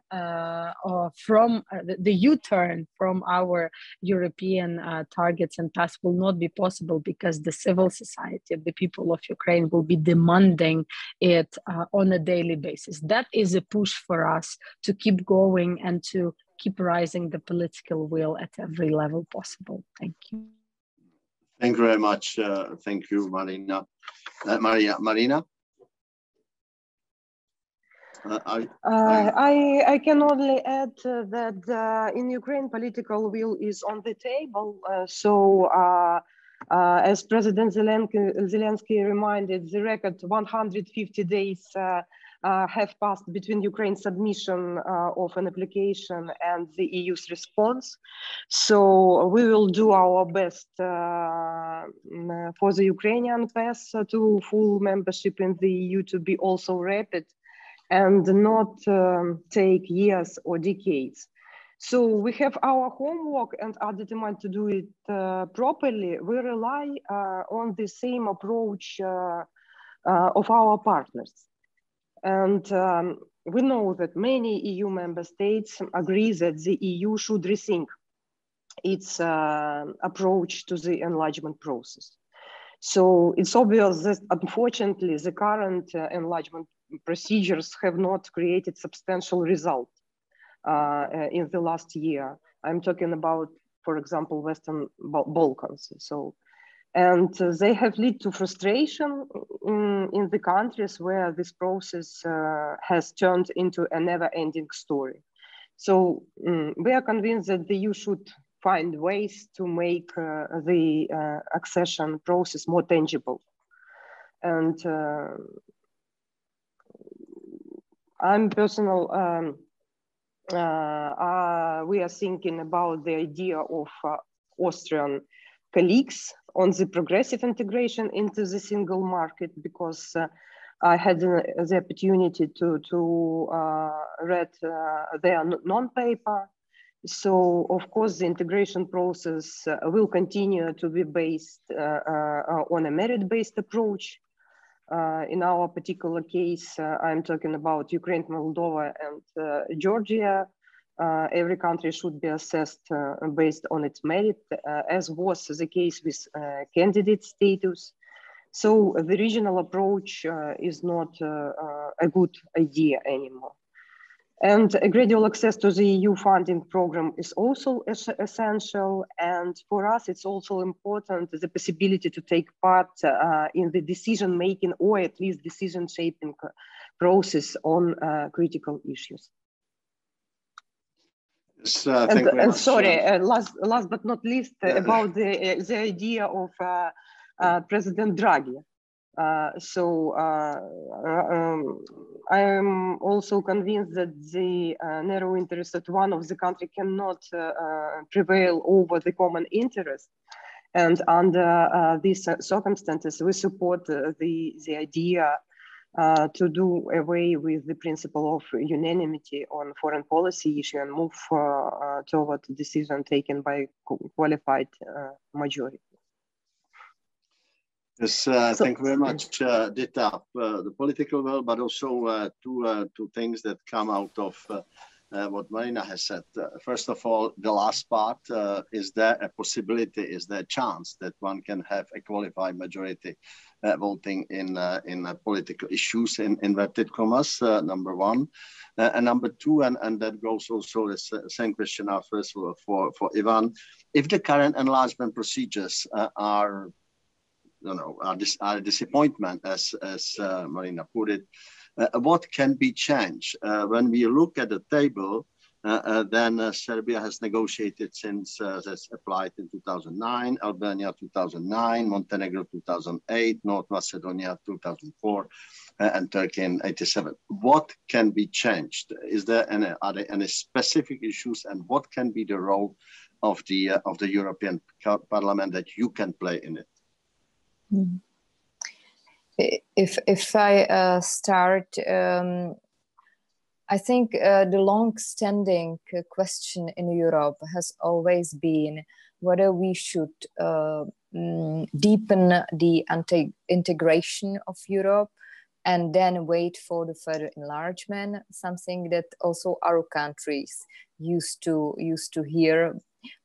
from the U-turn from our European targets and paths will not be possible, because the civil society of the people of Ukraine will be demanding it on a daily basis. That is a push for us to keep going and to keep rising the political will at every level possible. Thank you. Thank you very much. Thank you, Maryna. Maryna? I can only add that in Ukraine, political will is on the table. As President Zelensky reminded, the record 150 days have passed between Ukraine's submission of an application and the EU's response. So we will do our best for the Ukrainian path to full membership in the EU to be also rapid and not take years or decades. So we have our homework and are determined to do it properly. We rely on the same approach of our partners. And we know that many EU member states agree that the EU should rethink its approach to the enlargement process. So it's obvious that unfortunately the current enlargement procedures have not created substantial result in the last year. I'm talking about, for example, Western Balkans. And they have led to frustration in the countries where this process has turned into a never-ending story. So we are convinced that the EU should find ways to make the accession process more tangible. And I'm personal, we are thinking about the idea of Austrian colleagues on the progressive integration into the single market, because I had the opportunity to read their non-paper. So of course the integration process will continue to be based on a merit-based approach. In our particular case, I'm talking about Ukraine, Moldova, and Georgia. Every country should be assessed based on its merit, as was the case with candidate status. So the regional approach is not a good idea anymore. And a gradual access to the EU funding program is also essential. And for us, it's also important the possibility to take part in the decision-making or at least decision-shaping process on critical issues. Yes, and sorry, last but not least, about the idea of President Draghi. I am also convinced that the narrow interest of one of the country cannot prevail over the common interest. And under these circumstances, we support the idea to do away with the principle of unanimity on foreign policy issue and move toward a decision taken by qualified majority. Yes, thank you very much, Dita. The political will, but also two things that come out of what Maryna has said. First of all, the last part, is there a possibility, is there a chance that one can have a qualified majority voting in political issues in inverted commas, number one. And number two, and that goes also the same question now first for Ivan, if the current enlargement procedures are a disappointment, as Maryna put it, what can be changed? When we look at the table, then Serbia has negotiated since that's applied in 2009, Albania 2009, Montenegro 2008, North Macedonia 2004, and Turkey in 87. What can be changed? Are there any specific issues, and what can be the role of the European Parliament that you can play in it? Mm-hmm. If I start, I think the long-standing question in Europe has always been whether we should deepen the integration of Europe and then wait for the further enlargement, something that also our countries used to hear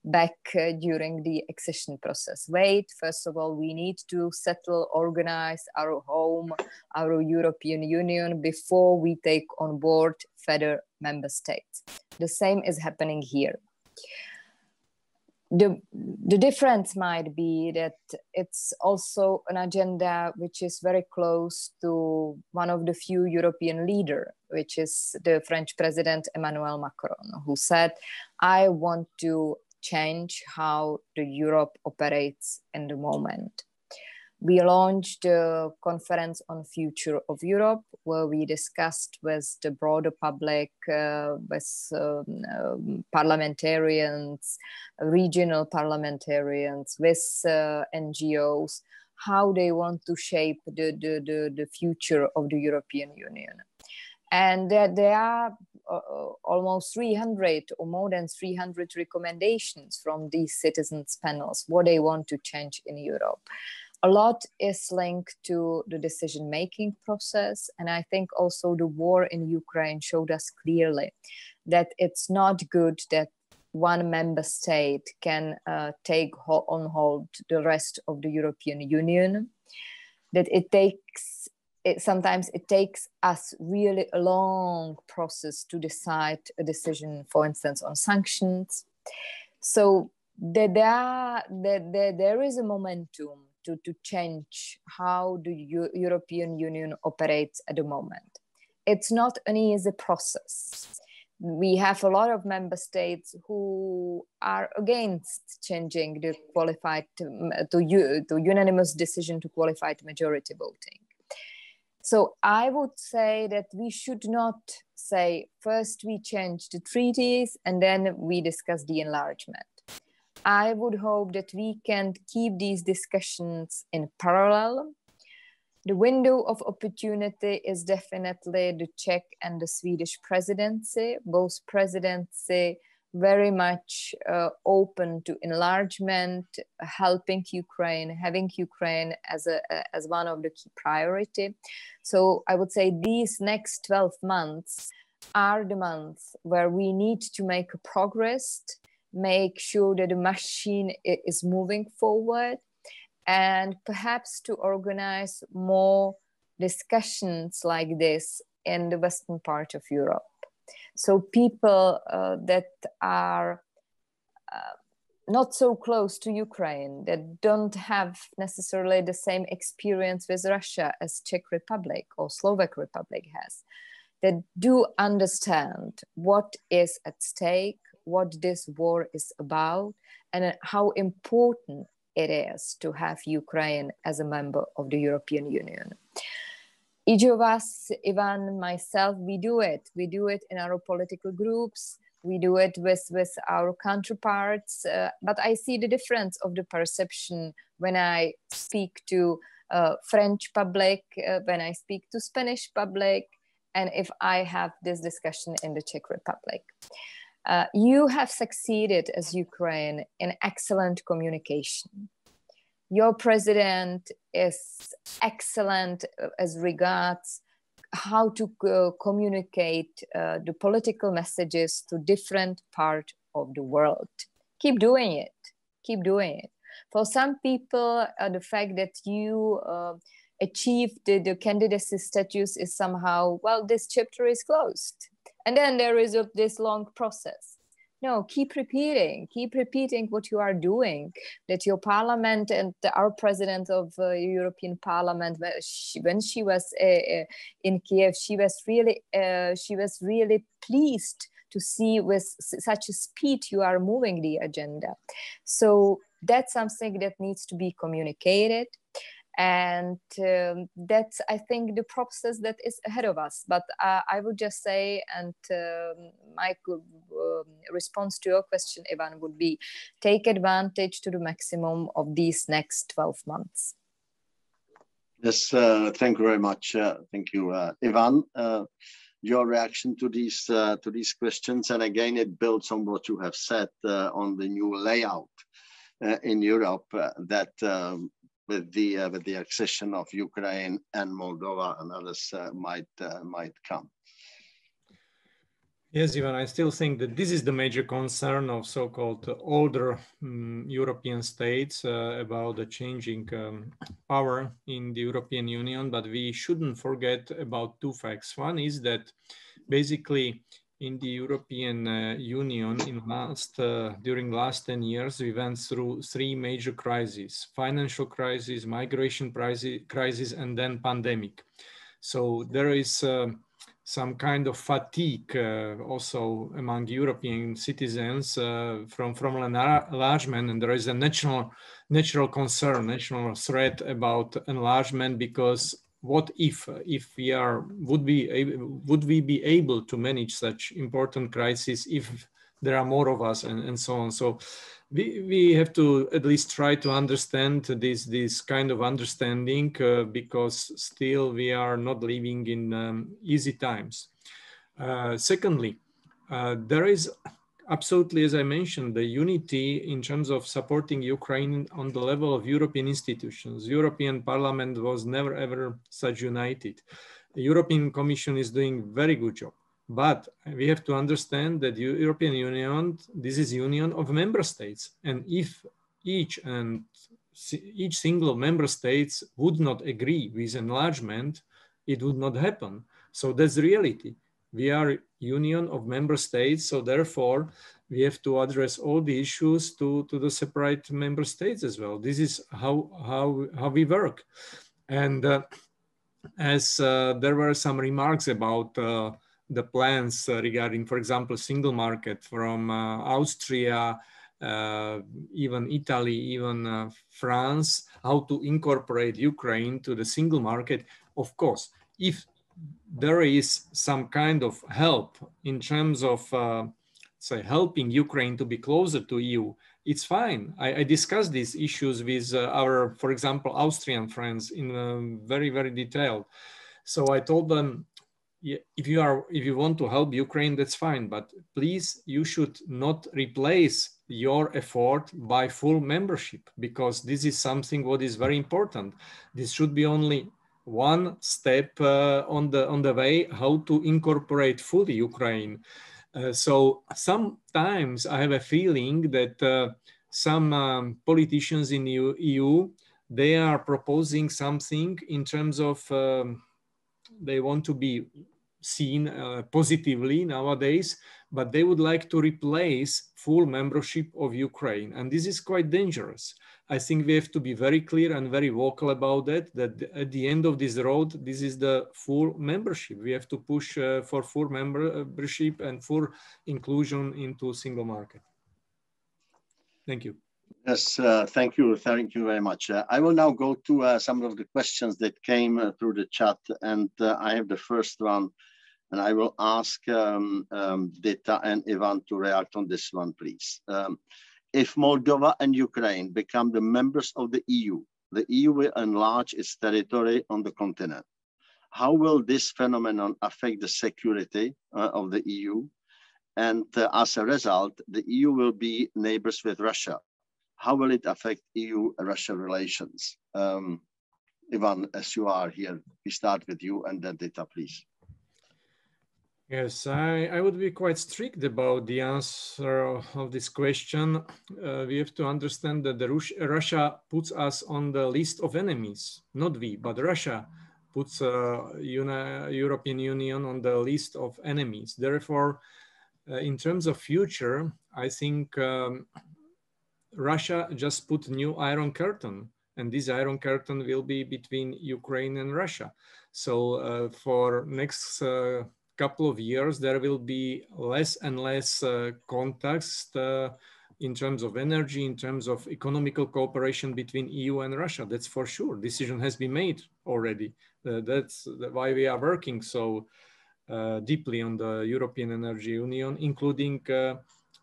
back during the accession process. Wait, first of all, we need to settle, organize our home, our European Union before we take on board further member states. The same is happening here. The difference might be that it's also an agenda which is very close to one of the few European leaders, which is the French President Emmanuel Macron, who said, I want to change how the Europe operates in the moment. We launched a conference on future of Europe, where we discussed with the broader public, with parliamentarians, regional parliamentarians, with NGOs, how they want to shape the future of the European Union. And there are almost 300 or more than 300 recommendations from these citizens panels, what they want to change in Europe. A lot is linked to the decision-making process. And I think also the war in Ukraine showed us clearly that it's not good that one member state can take on hold the rest of the European Union, that sometimes it takes us really a long process to decide a decision, for instance, on sanctions. So there is a momentum to change how the European Union operates at the moment. It's not an easy process. We have a lot of member states who are against changing the to unanimous decision to qualified majority voting. So I would say that we should not say, first we change the treaties and then we discuss the enlargement. I would hope that we can keep these discussions in parallel. The window of opportunity is definitely the Czech and the Swedish presidency. Both presidency very much open to enlargement, helping Ukraine, having Ukraine as one of the key priority. So I would say these next 12 months are the months where we need to make a progress, make sure that the machine is moving forward, and perhaps to organize more discussions like this in the western part of Europe. So people that are not so close to Ukraine, that don't have necessarily the same experience with Russia as Czech Republic or Slovak Republic has, that do understand what is at stake, what this war is about, and how important it is to have Ukraine as a member of the European Union. Each of us, Ivan, myself, we do it. We do it in our political groups. We do it with our counterparts. But I see the difference of the perception when I speak to French public, when I speak to Spanish public, and if I have this discussion in the Czech Republic. You have succeeded as Ukraine in excellent communication. Your president is excellent as regards how to communicate the political messages to different parts of the world. Keep doing it. Keep doing it. For some people, the fact that you achieved the candidacy status is somehow, well, this chapter is closed. And then there is this long process. No, keep repeating what you are doing, that your parliament and our president of the European Parliament, when she was in Kiev, she was really pleased to see with such a speed you are moving the agenda. So that's something that needs to be communicated. And that's, I think, the process that is ahead of us. But I would just say, and my response to your question, Ivan, would be take advantage to the maximum of these next 12 months. Yes, thank you very much. Thank you, Ivan. Your reaction to these questions, and again, it builds on what you have said on the new layout in Europe that with the accession of Ukraine and Moldova and others might come. Yes, Ivan, I still think that this is the major concern of so-called older European states about the changing power in the European Union, but we shouldn't forget about two facts. One is that basically in the European Union during last 10 years, we went through three major crises: financial crisis, migration crisis, and then pandemic. So there is some kind of fatigue also among European citizens from enlargement, and there is a natural concern, natural threat about enlargement, because what if would we be able to manage such important crises if there are more of us, and so on. So we have to at least try to understand this kind of understanding because still we are not living in easy times. Secondly, there is absolutely, as I mentioned, the unity in terms of supporting Ukraine on the level of European institutions. European Parliament was never ever such united. The European Commission is doing very good job. But we have to understand that the European Union, this is union of member states. And if each single member states would not agree with enlargement, it would not happen. So that's the reality. We are union of member states, so therefore we have to address all the issues to the separate member states as well. This is how we work. And as there were some remarks about the plans regarding, for example, single market from Austria, even Italy, even France, how to incorporate Ukraine to the single market. Of course, if there is some kind of help in terms of, say, helping Ukraine to be closer to EU, it's fine. I discussed these issues with our, for example, Austrian friends in very, very detailed. So I told them, yeah, if you want to help Ukraine, that's fine, but please, you should not replace your effort by full membership, because this is something what is very important. This should be only one step on the way how to incorporate fully Ukraine. So sometimes I have a feeling that some politicians in EU, they are proposing something in terms of they want to be seen positively nowadays, but they would like to replace full membership of Ukraine. And this is quite dangerous. I think we have to be very clear and very vocal about that at the end of this road, this is the full membership. We have to push for full membership and full inclusion into single market. Thank you. Yes, thank you very much. I will now go to some of the questions that came through the chat, and I have the first one, and I will ask Dita and Ivan to react on this one, please. If Moldova and Ukraine become the members of the EU will enlarge its territory on the continent. How will this phenomenon affect the security of the EU? And as a result, the EU will be neighbors with Russia. How will it affect EU-Russia relations? Ivan, as you are here, we start with you, and then Dita, please. Yes, I would be quite strict about the answer of this question. We have to understand that Russia puts us on the list of enemies, not we, but Russia puts European Union on the list of enemies. Therefore, in terms of future, I think Russia just put new Iron Curtain, and this Iron Curtain will be between Ukraine and Russia. So for next couple of years, there will be less and less contacts in terms of energy, in terms of economical cooperation between EU and Russia. That's for sure. Decision has been made already. That's why we are working so deeply on the European Energy Union, including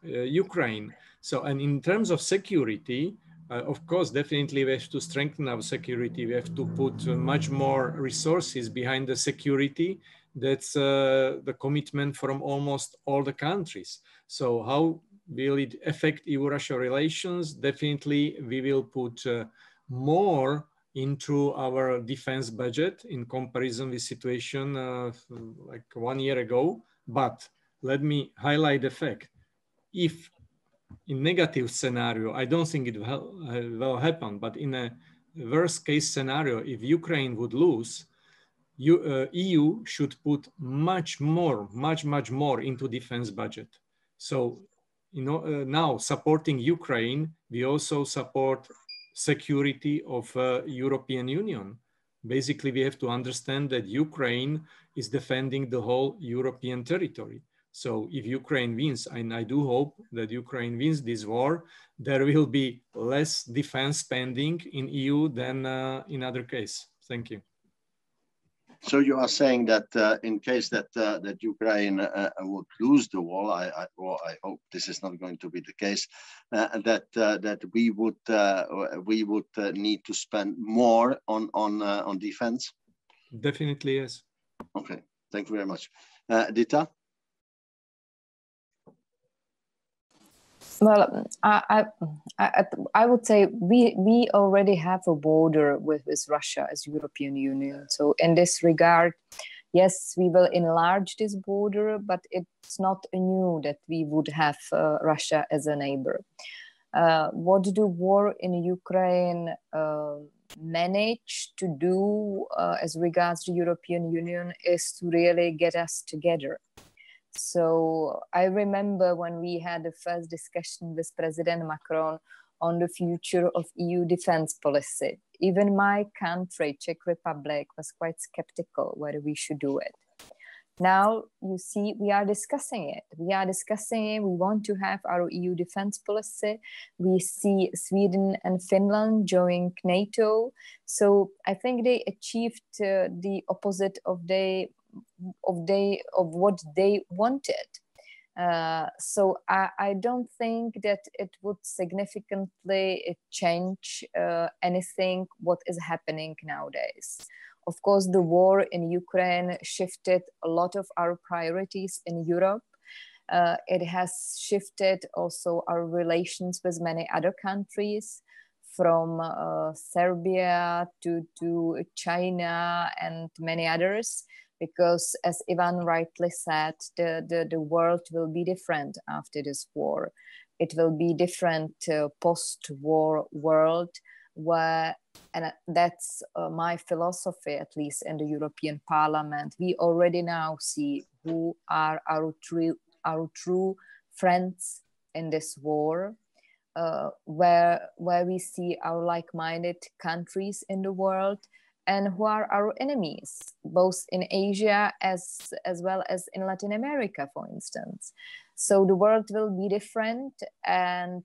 Ukraine. So, and in terms of security, of course, definitely we have to strengthen our security. We have to put much more resources behind the security. That's the commitment from almost all the countries. So how will it affect EU-Russia relations? Definitely we will put more into our defense budget in comparison with situation like 1 year ago. But let me highlight the fact, if in negative scenario, I don't think it will happen, but in a worst case scenario, if Ukraine would lose, EU should put much more into defense budget. So, now supporting Ukraine, we also support security of European Union. Basically, we have to understand that Ukraine is defending the whole European territory. So if Ukraine wins, and I do hope that Ukraine wins this war, there will be less defense spending in EU than in other case. Thank you. So you are saying that in case that that Ukraine would lose the war, I hope this is not going to be the case, that we would need to spend more on defense. Definitely, yes. Okay, thank you very much, Dita. Well, I would say we already have a border with Russia as European Union. So in this regard, yes, we will enlarge this border, but it's not new that we would have Russia as a neighbor. What the war in Ukraine managed to do as regards the European Union is to really get us together. So I remember when we had the first discussion with President Macron on the future of EU defense policy. Even my country, Czech Republic, was quite skeptical whether we should do it. Now, you see, we are discussing it. We want to have our EU defense policy. We see Sweden and Finland joining NATO. So I think they achieved the opposite of what they wanted. So I don't think that it would significantly change anything what is happening nowadays. Of course, the war in Ukraine shifted a lot of our priorities in Europe. It has shifted also our relations with many other countries, from Serbia to China and many others. Because as Ivan rightly said, the world will be different after this war. It will be different post-war world where, and that's my philosophy, at least in the European Parliament, we already now see who are our true friends in this war, where we see our like-minded countries in the world, and who are our enemies, both in Asia as well as in Latin America, for instance. So the world will be different, and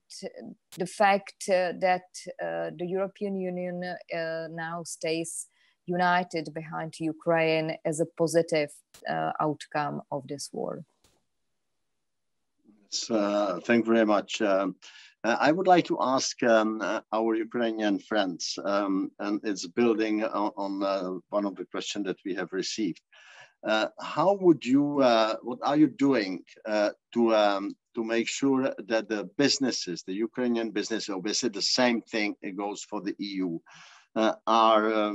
the fact that the European Union now stays united behind Ukraine is a positive outcome of this war. Thank you very much. I would like to ask our Ukrainian friends, and it's building on one of the questions that we have received. How would you, what are you doing to make sure that the businesses, the Ukrainian business, obviously the same thing it goes for the EU, are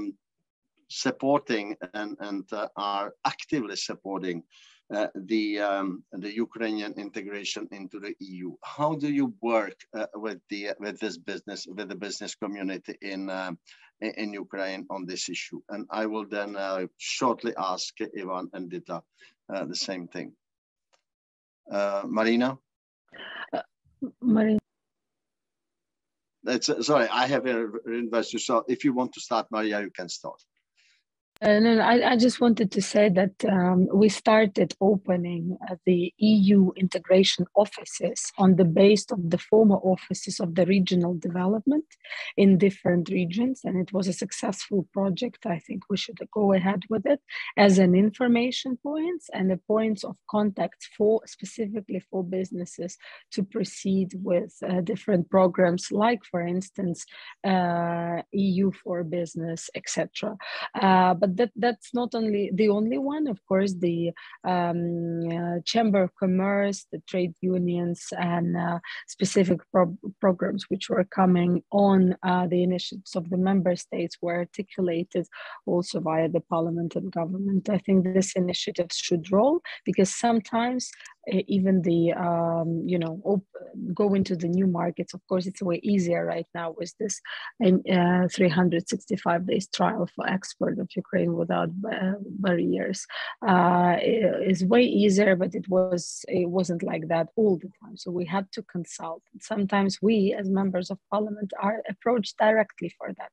supporting and are actively supporting the Ukrainian integration into the EU. How do you work with the business community in Ukraine on this issue? And I will then shortly ask Ivan and Dita the same thing. Maryna? Maryna. Sorry, I have a investor. So if you want to start, Maria, you can start. No, I just wanted to say that we started opening the EU integration offices on the base of the former offices of the regional development in different regions, and it was a successful project. I think we should go ahead with it as an information points and the points of contact for specifically for businesses to proceed with different programs, like for instance EU for Business, etc. But that's not only the only one. Of course, the Chamber of Commerce, the trade unions, and specific programs which were coming on the initiatives of the member states were articulated also via the parliament and government. I think this initiative should roll, because sometimes even the go into the new markets. Of course, it's way easier right now with this 365 days trial for export of Ukraine without barriers. Is way easier, but it wasn't like that all the time. So we had to consult. Sometimes we, as members of parliament, are approached directly for that.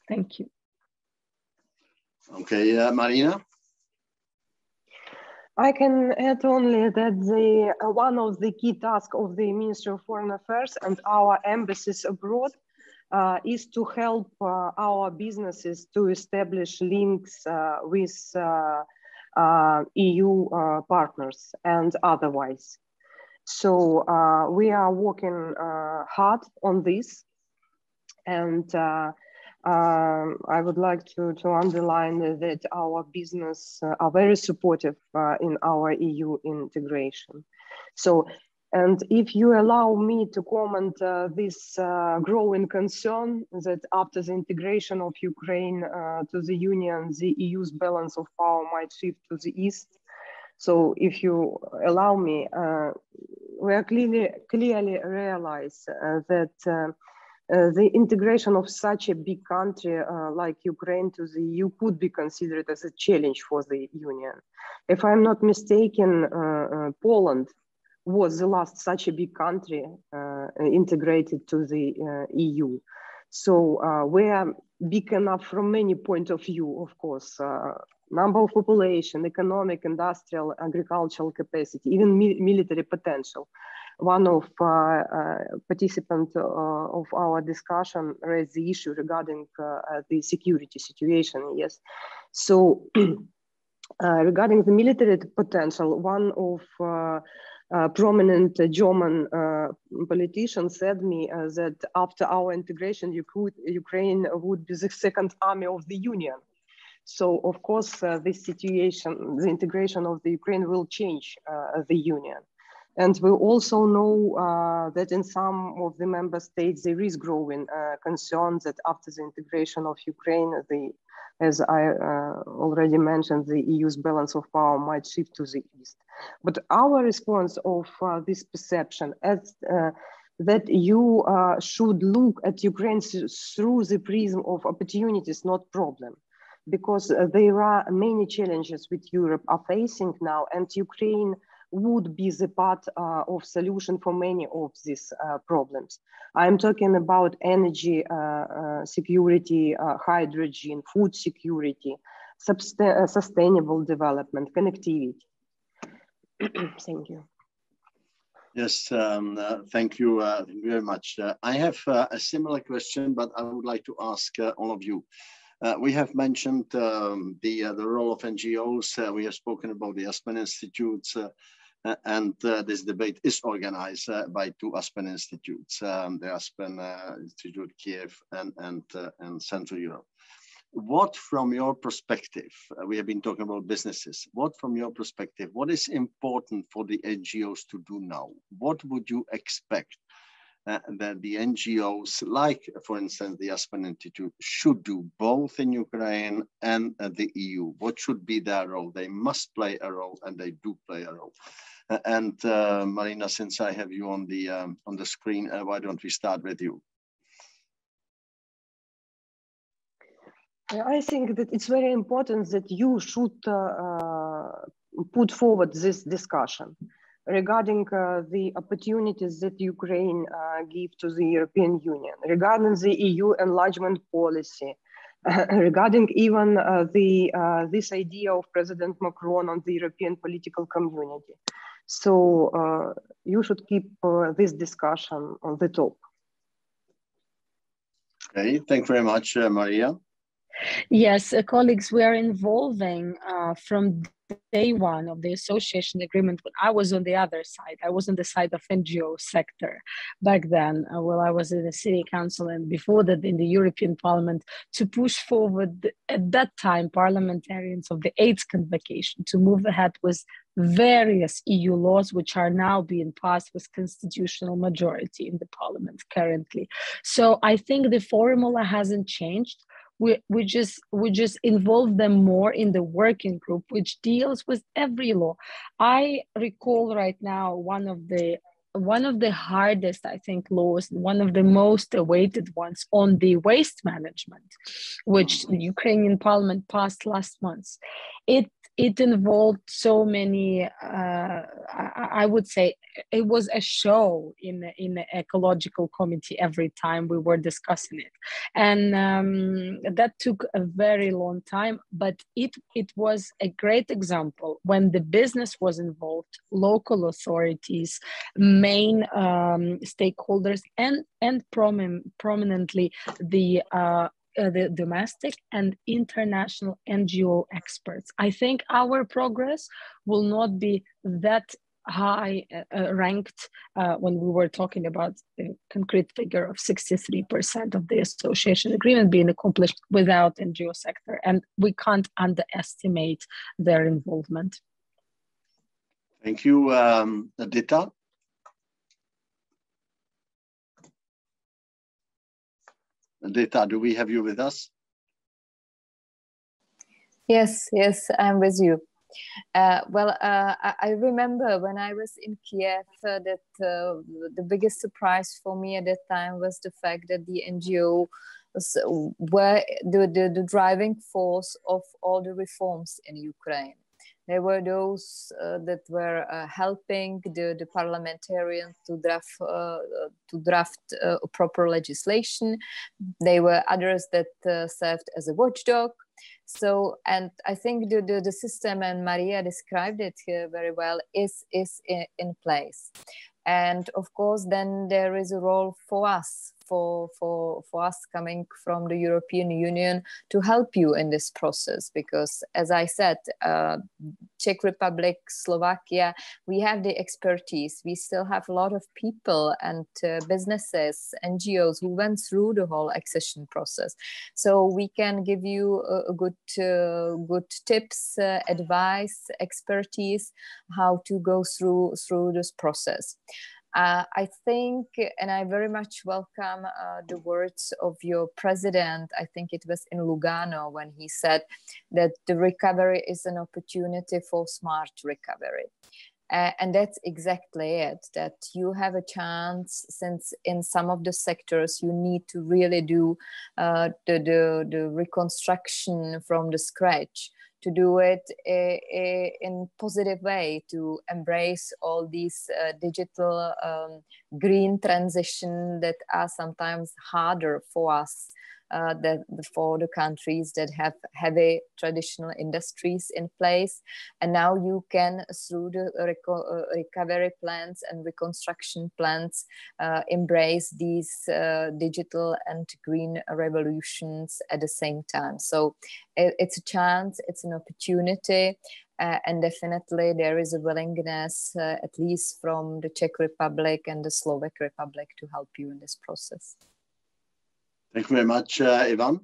Thank you. Okay, Maryna. I can add only that one of the key tasks of the Ministry of Foreign Affairs and our embassies abroad is to help our businesses to establish links with EU partners and otherwise. So we are working hard on this, and I would like to underline that our business are very supportive in our EU integration. So, and if you allow me to comment this growing concern that after the integration of Ukraine to the Union, the EU's balance of power might shift to the East. So if you allow me, we are clearly realize that the integration of such a big country like Ukraine to the EU could be considered as a challenge for the Union. If I'm not mistaken, Poland was the last such a big country integrated to the EU. So we are big enough from many points of view, of course, number of population, economic, industrial, agricultural capacity, even military potential. One of participants of our discussion raised the issue regarding the security situation. Yes, so regarding the military potential, one of prominent German politicians said me that after our integration, Ukraine would be the second army of the Union. So of course, this situation, the integration of the Ukraine will change the Union. And we also know that in some of the member states, there is growing concern that after the integration of Ukraine, as I already mentioned, the EU's balance of power might shift to the East. But our response of this perception is that you should look at Ukraine through the prism of opportunities, not problem. Because there are many challenges which Europe are facing now, and Ukraine would be the part of solution for many of these problems. I'm talking about energy security, hydrogen, food security, sustainable development, connectivity. Thank you. Yes, thank you very much. I have a similar question, but I would like to ask all of you. We have mentioned the role of NGOs. We have spoken about the Aspen Institutes, and this debate is organized by two Aspen Institutes, the Aspen Institute Kyiv and Central Europe. What, from your perspective, we have been talking about businesses, what from your perspective, what is important for the NGOs to do now? What would you expect that the NGOs, like, for instance, the Aspen Institute, should do both in Ukraine and the EU? What should be their role? They must play a role, and they do play a role. And Maryna, since I have you on the screen, why don't we start with you? I think that it's very important that you should put forward this discussion regarding the opportunities that Ukraine give to the European Union, regarding the EU enlargement policy, regarding even this idea of President Macron on the European political community. So you should keep this discussion on the top. Okay, thank you very much, Maria. Yes, colleagues, we are involving from day one of the association agreement. When I was on the other side, I was on the side of NGO sector back then, while I was in the city council and before that in the European Parliament, to push forward at that time parliamentarians of the 8th convocation to move ahead with various EU laws which are now being passed with constitutional majority in the parliament currently. So I think the formula hasn't changed. We just involve them more in the working group, which deals with every law. I recall right now one of the hardest, I think, laws, one of the most awaited ones on the waste management, which the Ukrainian parliament passed last month. It involved so many, I would say it was a show in the ecological committee every time we were discussing it. And that took a very long time, but it was a great example when the business was involved, local authorities, main stakeholders, and prominently the domestic and international NGO experts. I think our progress will not be that high ranked when we were talking about the concrete figure of 63% of the association agreement being accomplished without NGO sector, and we can't underestimate their involvement. Thank you, Dita. Dita, do we have you with us? Yes, I'm with you. I remember when I was in Kyiv that the biggest surprise for me at that time was the fact that the NGO were the driving force of all the reforms in Ukraine. They were those that were helping the parliamentarians to draft proper legislation. They were others that served as a watchdog. So, and I think the system, and Maria described it here very well, is in place. And of course, then there is a role for us, for us coming from the European Union to help you in this process. Because as I said, Czech Republic, Slovakia, we have the expertise. We still have a lot of people and businesses, NGOs who went through the whole accession process. So we can give you a good tips, advice, expertise, how to go through this process. I think, and I very much welcome the words of your president. I think it was in Lugano when he said that the recovery is an opportunity for smart recovery. And that's exactly it, that you have a chance, since in some of the sectors you need to really do the reconstruction from the scratch, to do it in positive way, to embrace all these digital green transition that are sometimes harder for us, for the countries that have heavy traditional industries in place. And now you can, through the recovery plans and reconstruction plans, embrace these digital and green revolutions at the same time. So it's a chance, it's an opportunity, and definitely there is a willingness, at least from the Czech Republic and the Slovak Republic, to help you in this process. Thank you very much, Ivan.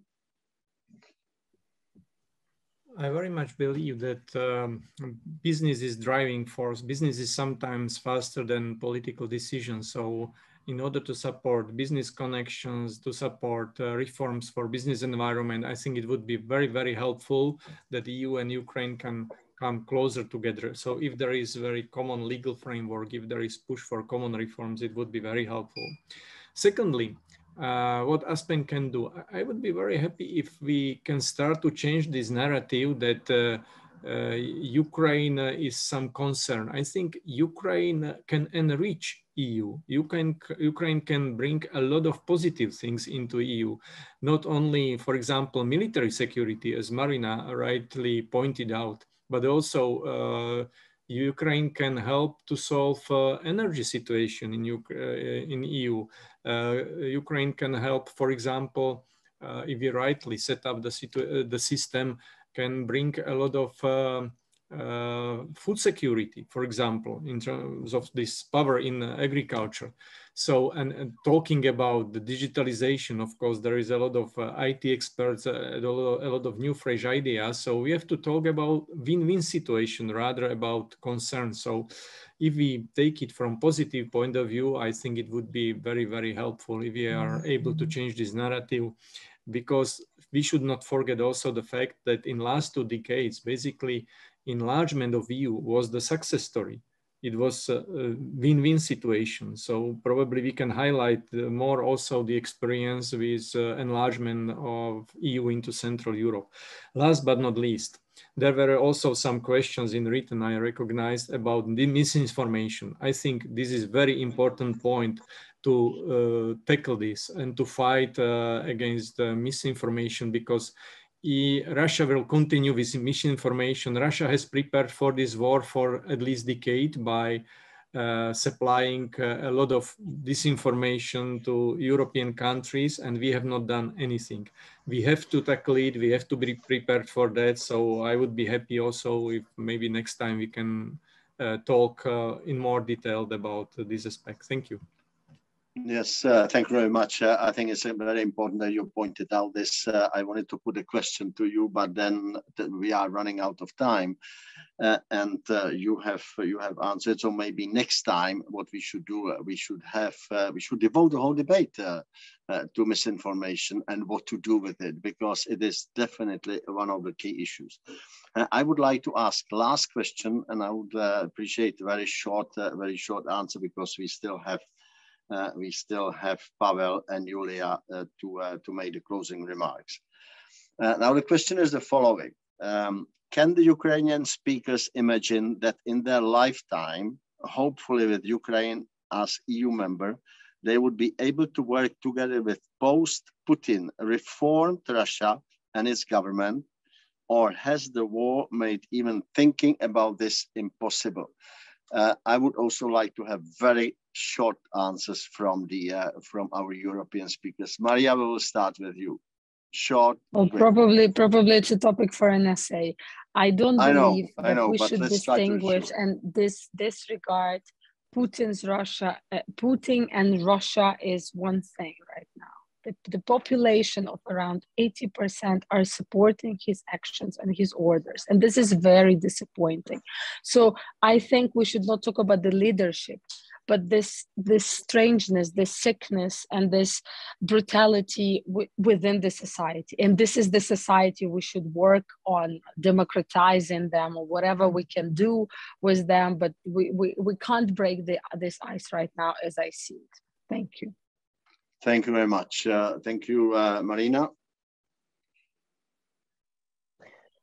I very much believe that business is driving force. Business is sometimes faster than political decisions. So in order to support business connections, to support reforms for business environment. I think it would be very, very helpful that the EU and Ukraine can come closer together. So if there is very common legal framework, if there is push for common reforms, it would be very helpful. Secondly, what Aspen can do, I would be very happy if we can start to change this narrative that Ukraine is some concern. I think Ukraine can enrich EU. Ukraine can bring a lot of positive things into EU, not only, for example, military security, as Maryna rightly pointed out, but also Ukraine can help to solve energy situation in EU. Ukraine can help, for example, if we rightly set up the system, can bring a lot of food security, for example, in terms of this power in agriculture. So, and talking about the digitalization, of course, there is a lot of IT experts, a lot of new fresh ideas. So we have to talk about win-win situation rather about concern. So if we take it from positive point of view, I think it would be very, very helpful if we are able to change this narrative, because we should not forget also the fact that in last 2 decades, basically enlargement of EU was the success story. It was a win-win situation. So probably we can highlight more also the experience with enlargement of EU into Central Europe. Last but not least, there were also some questions in written I recognized about the misinformation. I think this is a very important point to tackle this and to fight against misinformation, because Russia will continue with misinformation. Russia has prepared for this war for at least a decade by supplying a lot of disinformation to European countries, and we have not done anything. We have to tackle it. We have to be prepared for that. So I would be happy also if maybe next time we can talk in more detail about this aspect. Thank you. Yes, thank you very much. I think it's very important that you pointed out this. I wanted to put a question to you, but then we are running out of time, and you have answered. So maybe next time, what we should do, we should devote the whole debate to misinformation and what to do with it, because it is definitely one of the key issues. I would like to ask last question, and I would appreciate a very short answer, because we still have Pavel and Yuliya to make the closing remarks. Now the question is the following. Can the Ukrainian speakers imagine that in their lifetime, hopefully with Ukraine as EU member, they would be able to work together with post-Putin reformed Russia and its government, or has the war made even thinking about this impossible? I would also like to have very short answers from our European speakers. Maria, we will start with you. Short. Well, probably it's a topic for an essay. I don't believe that we should distinguish and disregard Putin's Russia. Putin and Russia is one thing right now. The population of around 80% are supporting his actions and his orders. And this is very disappointing. So I think we should not talk about the leadership, but this strangeness, this sickness, and this brutality within the society. And this is the society we should work on democratizing them, or whatever we can do with them. But we can't break this ice right now as I see it. Thank you. Thank you very much. Thank you, Maryna.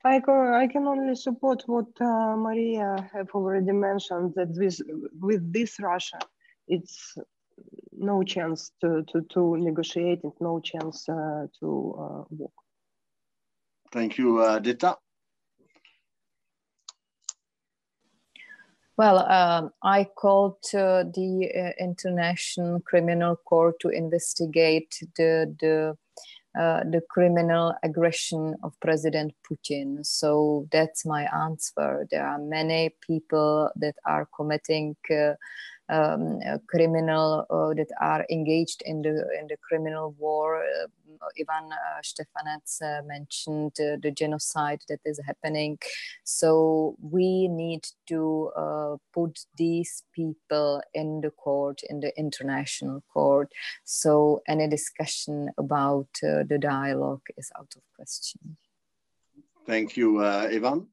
I can only support what Maria have already mentioned, that with this Russia, it's no chance to negotiate, and no chance to work. Thank you, Dita. Well, I called the International Criminal Court to investigate the criminal aggression of President Putin. So that's my answer. There are many people that are committing criminal that are engaged in the criminal war. Ivan Štefanec mentioned the genocide that is happening. So we need to put these people in the court, in the international court. So any discussion about the dialogue is out of question. Thank you, Ivan.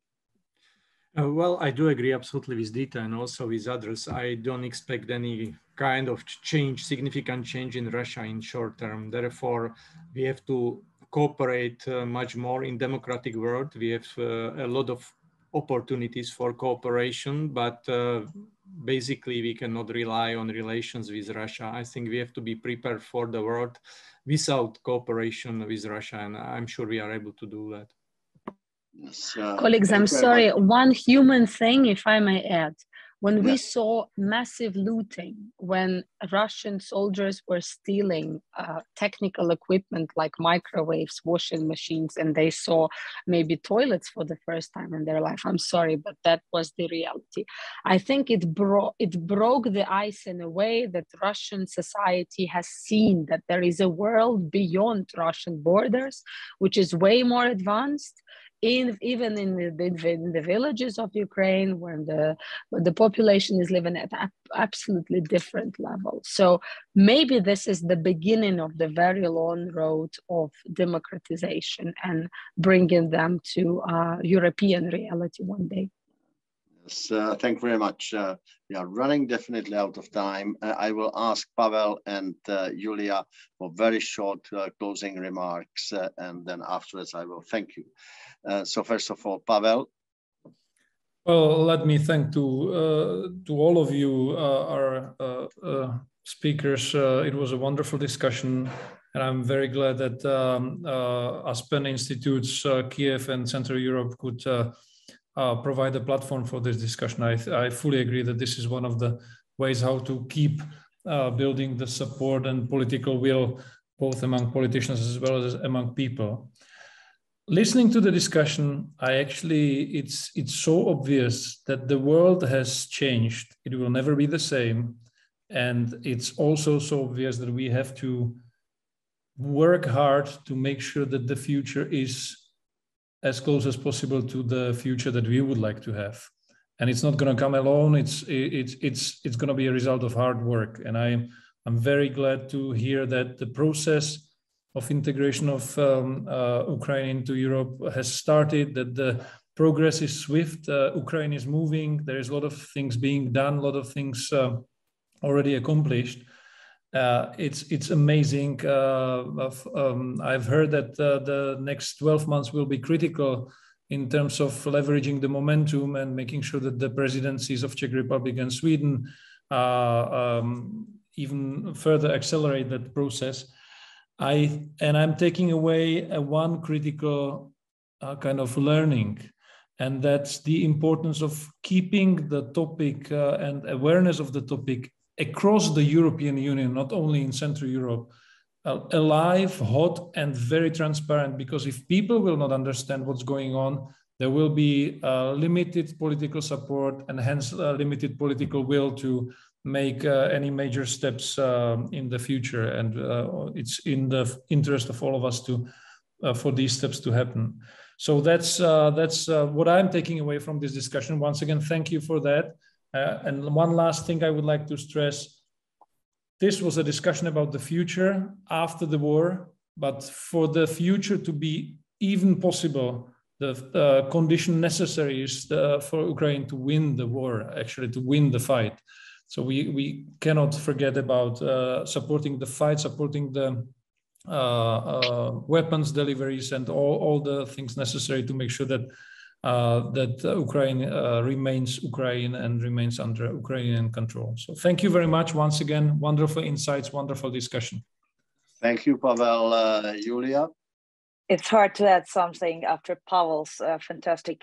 Well, I do agree absolutely with Dita and also with others. I don't expect any kind of change, significant change in Russia in short term. Therefore, we have to cooperate much more in democratic world. We have a lot of opportunities for cooperation, but basically we cannot rely on relations with Russia. I think we have to be prepared for the world without cooperation with Russia, and I'm sure we are able to do that. Yes, colleagues, I'm sorry, one human thing, if I may add. When we saw massive looting, when Russian soldiers were stealing technical equipment like microwaves, washing machines, and they saw maybe toilets for the first time in their life, I'm sorry, but that was the reality. I think it broke the ice in a way that Russian society has seen that there is a world beyond Russian borders, which is way more advanced. Even in the villages of Ukraine, where the population is living at absolutely different levels. So maybe this is the beginning of the very long road of democratization and bringing them to European reality one day. Yes, thank you very much. We are running definitely out of time. I will ask Pavel and Yuliya for very short closing remarks, and then afterwards I will thank you. So first of all, Pavel. Well, let me thank to all of you, our speakers. It was a wonderful discussion, and I'm very glad that Aspen Institutes Kyiv and Central Europe could provide a platform for this discussion. I fully agree that this is one of the ways how to keep building the support and political will, both among politicians as well as among people. Listening to the discussion, it's so obvious that the world has changed. It will never be the same. And it's also so obvious that we have to work hard to make sure that the future is as close as possible to the future that we would like to have. And it's not going to come alone. It's going to be a result of hard work. And I'm very glad to hear that the process of integration of Ukraine into Europe has started, that the progress is swift. Ukraine is moving. There is a lot of things being done, a lot of things already accomplished. It's amazing. I've heard that the next 12 months will be critical in terms of leveraging the momentum and making sure that the presidencies of Czech Republic and Sweden even further accelerate that process. I'm taking away one critical kind of learning, and that's the importance of keeping the topic and awareness of the topic across the European Union, not only in Central Europe, alive, hot, and very transparent, because if people will not understand what's going on, there will be limited political support and hence limited political will to make any major steps in the future. And it's in the interest of all of us to for these steps to happen. So that's what I'm taking away from this discussion. Once again, thank you for that. And one last thing I would like to stress. This was a discussion about the future after the war, but for the future to be even possible, the condition necessary is for Ukraine to win the war, actually to win the fight. So we cannot forget about supporting the fight, supporting the weapons deliveries and all the things necessary to make sure that Ukraine remains Ukraine and remains under Ukrainian control. So thank you very much once again. Wonderful insights, wonderful discussion. Thank you, Pavel. Yuliya? It's hard to add something after Pavel's fantastic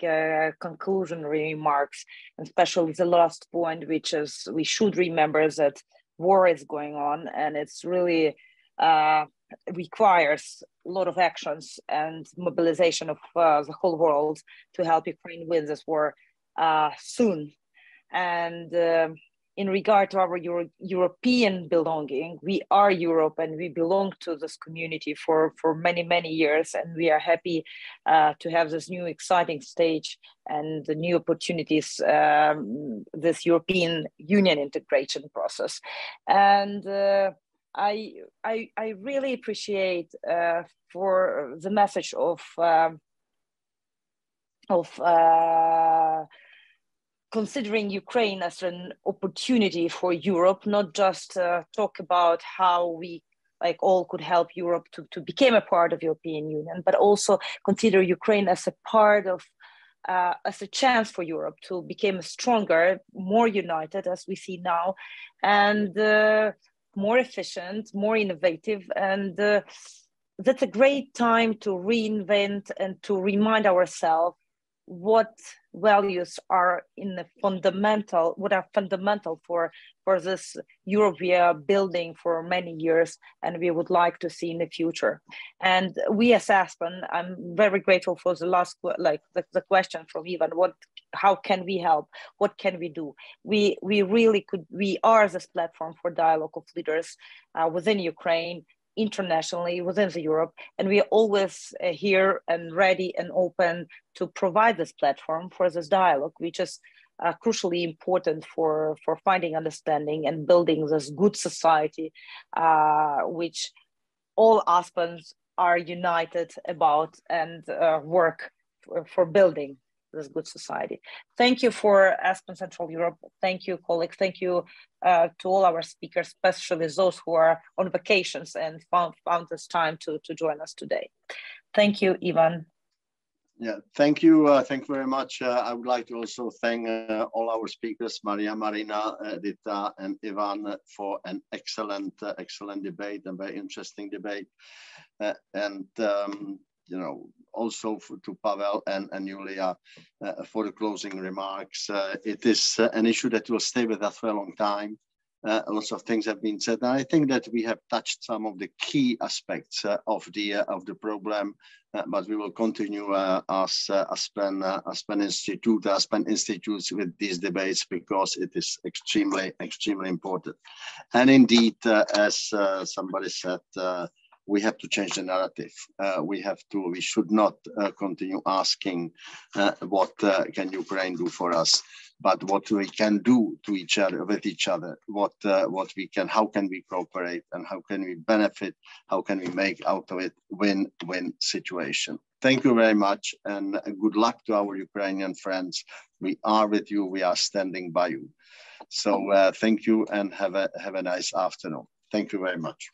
conclusion remarks, and especially the last point, which is we should remember that war is going on, and it's really requires a lot of actions and mobilization of the whole world to help Ukraine win this war soon. And in regard to our European belonging, we are Europe and we belong to this community for many, many years. And we are happy to have this new exciting stage and the new opportunities, this European Union integration process. And I really appreciate for the message of considering Ukraine as an opportunity for Europe, not just talk about how we all could help Europe to become a part of European Union, but also consider Ukraine as a part of, as a chance for Europe to become stronger, more united as we see now, and more efficient, more innovative. And that's a great time to reinvent and to remind ourselves what values are in the fundamental, what are fundamental for this Europe we are building for many years and we would like to see in the future. And we as Aspen, I'm very grateful for the last, the question from Ivan, how can we help? What can we do? We really could, we are this platform for dialogue of leaders within Ukraine, internationally, within the Europe, and we are always here and ready and open to provide this platform for this dialogue, which is crucially important for finding understanding and building this good society, which all Aspens are united about and work for building this good society. Thank you for Aspen Central Europe. Thank you, colleagues. Thank you to all our speakers, especially those who are on vacations and found this time to join us today. Thank you, Ivan. Yeah, thank you. Thank you very much. I would like to also thank all our speakers, Maria, Maryna, Dita, and Ivan, for an excellent debate, and very interesting debate. You know, also to Pavel and Yuliya for the closing remarks. It is an issue that will stay with us for a long time. Lots of things have been said, and I think that we have touched some of the key aspects of the problem. But we will continue as Aspen Institutes with these debates, because it is extremely important. And indeed, as somebody said, we have to change the narrative. We should not continue asking what can Ukraine do for us, but what we can do to each other, with each other, how can we cooperate, and how can we benefit, how can we make out of it win-win situation. Thank you very much, and good luck to our Ukrainian friends. We are with you, we are standing by you. So thank you, and have a nice afternoon. Thank you very much.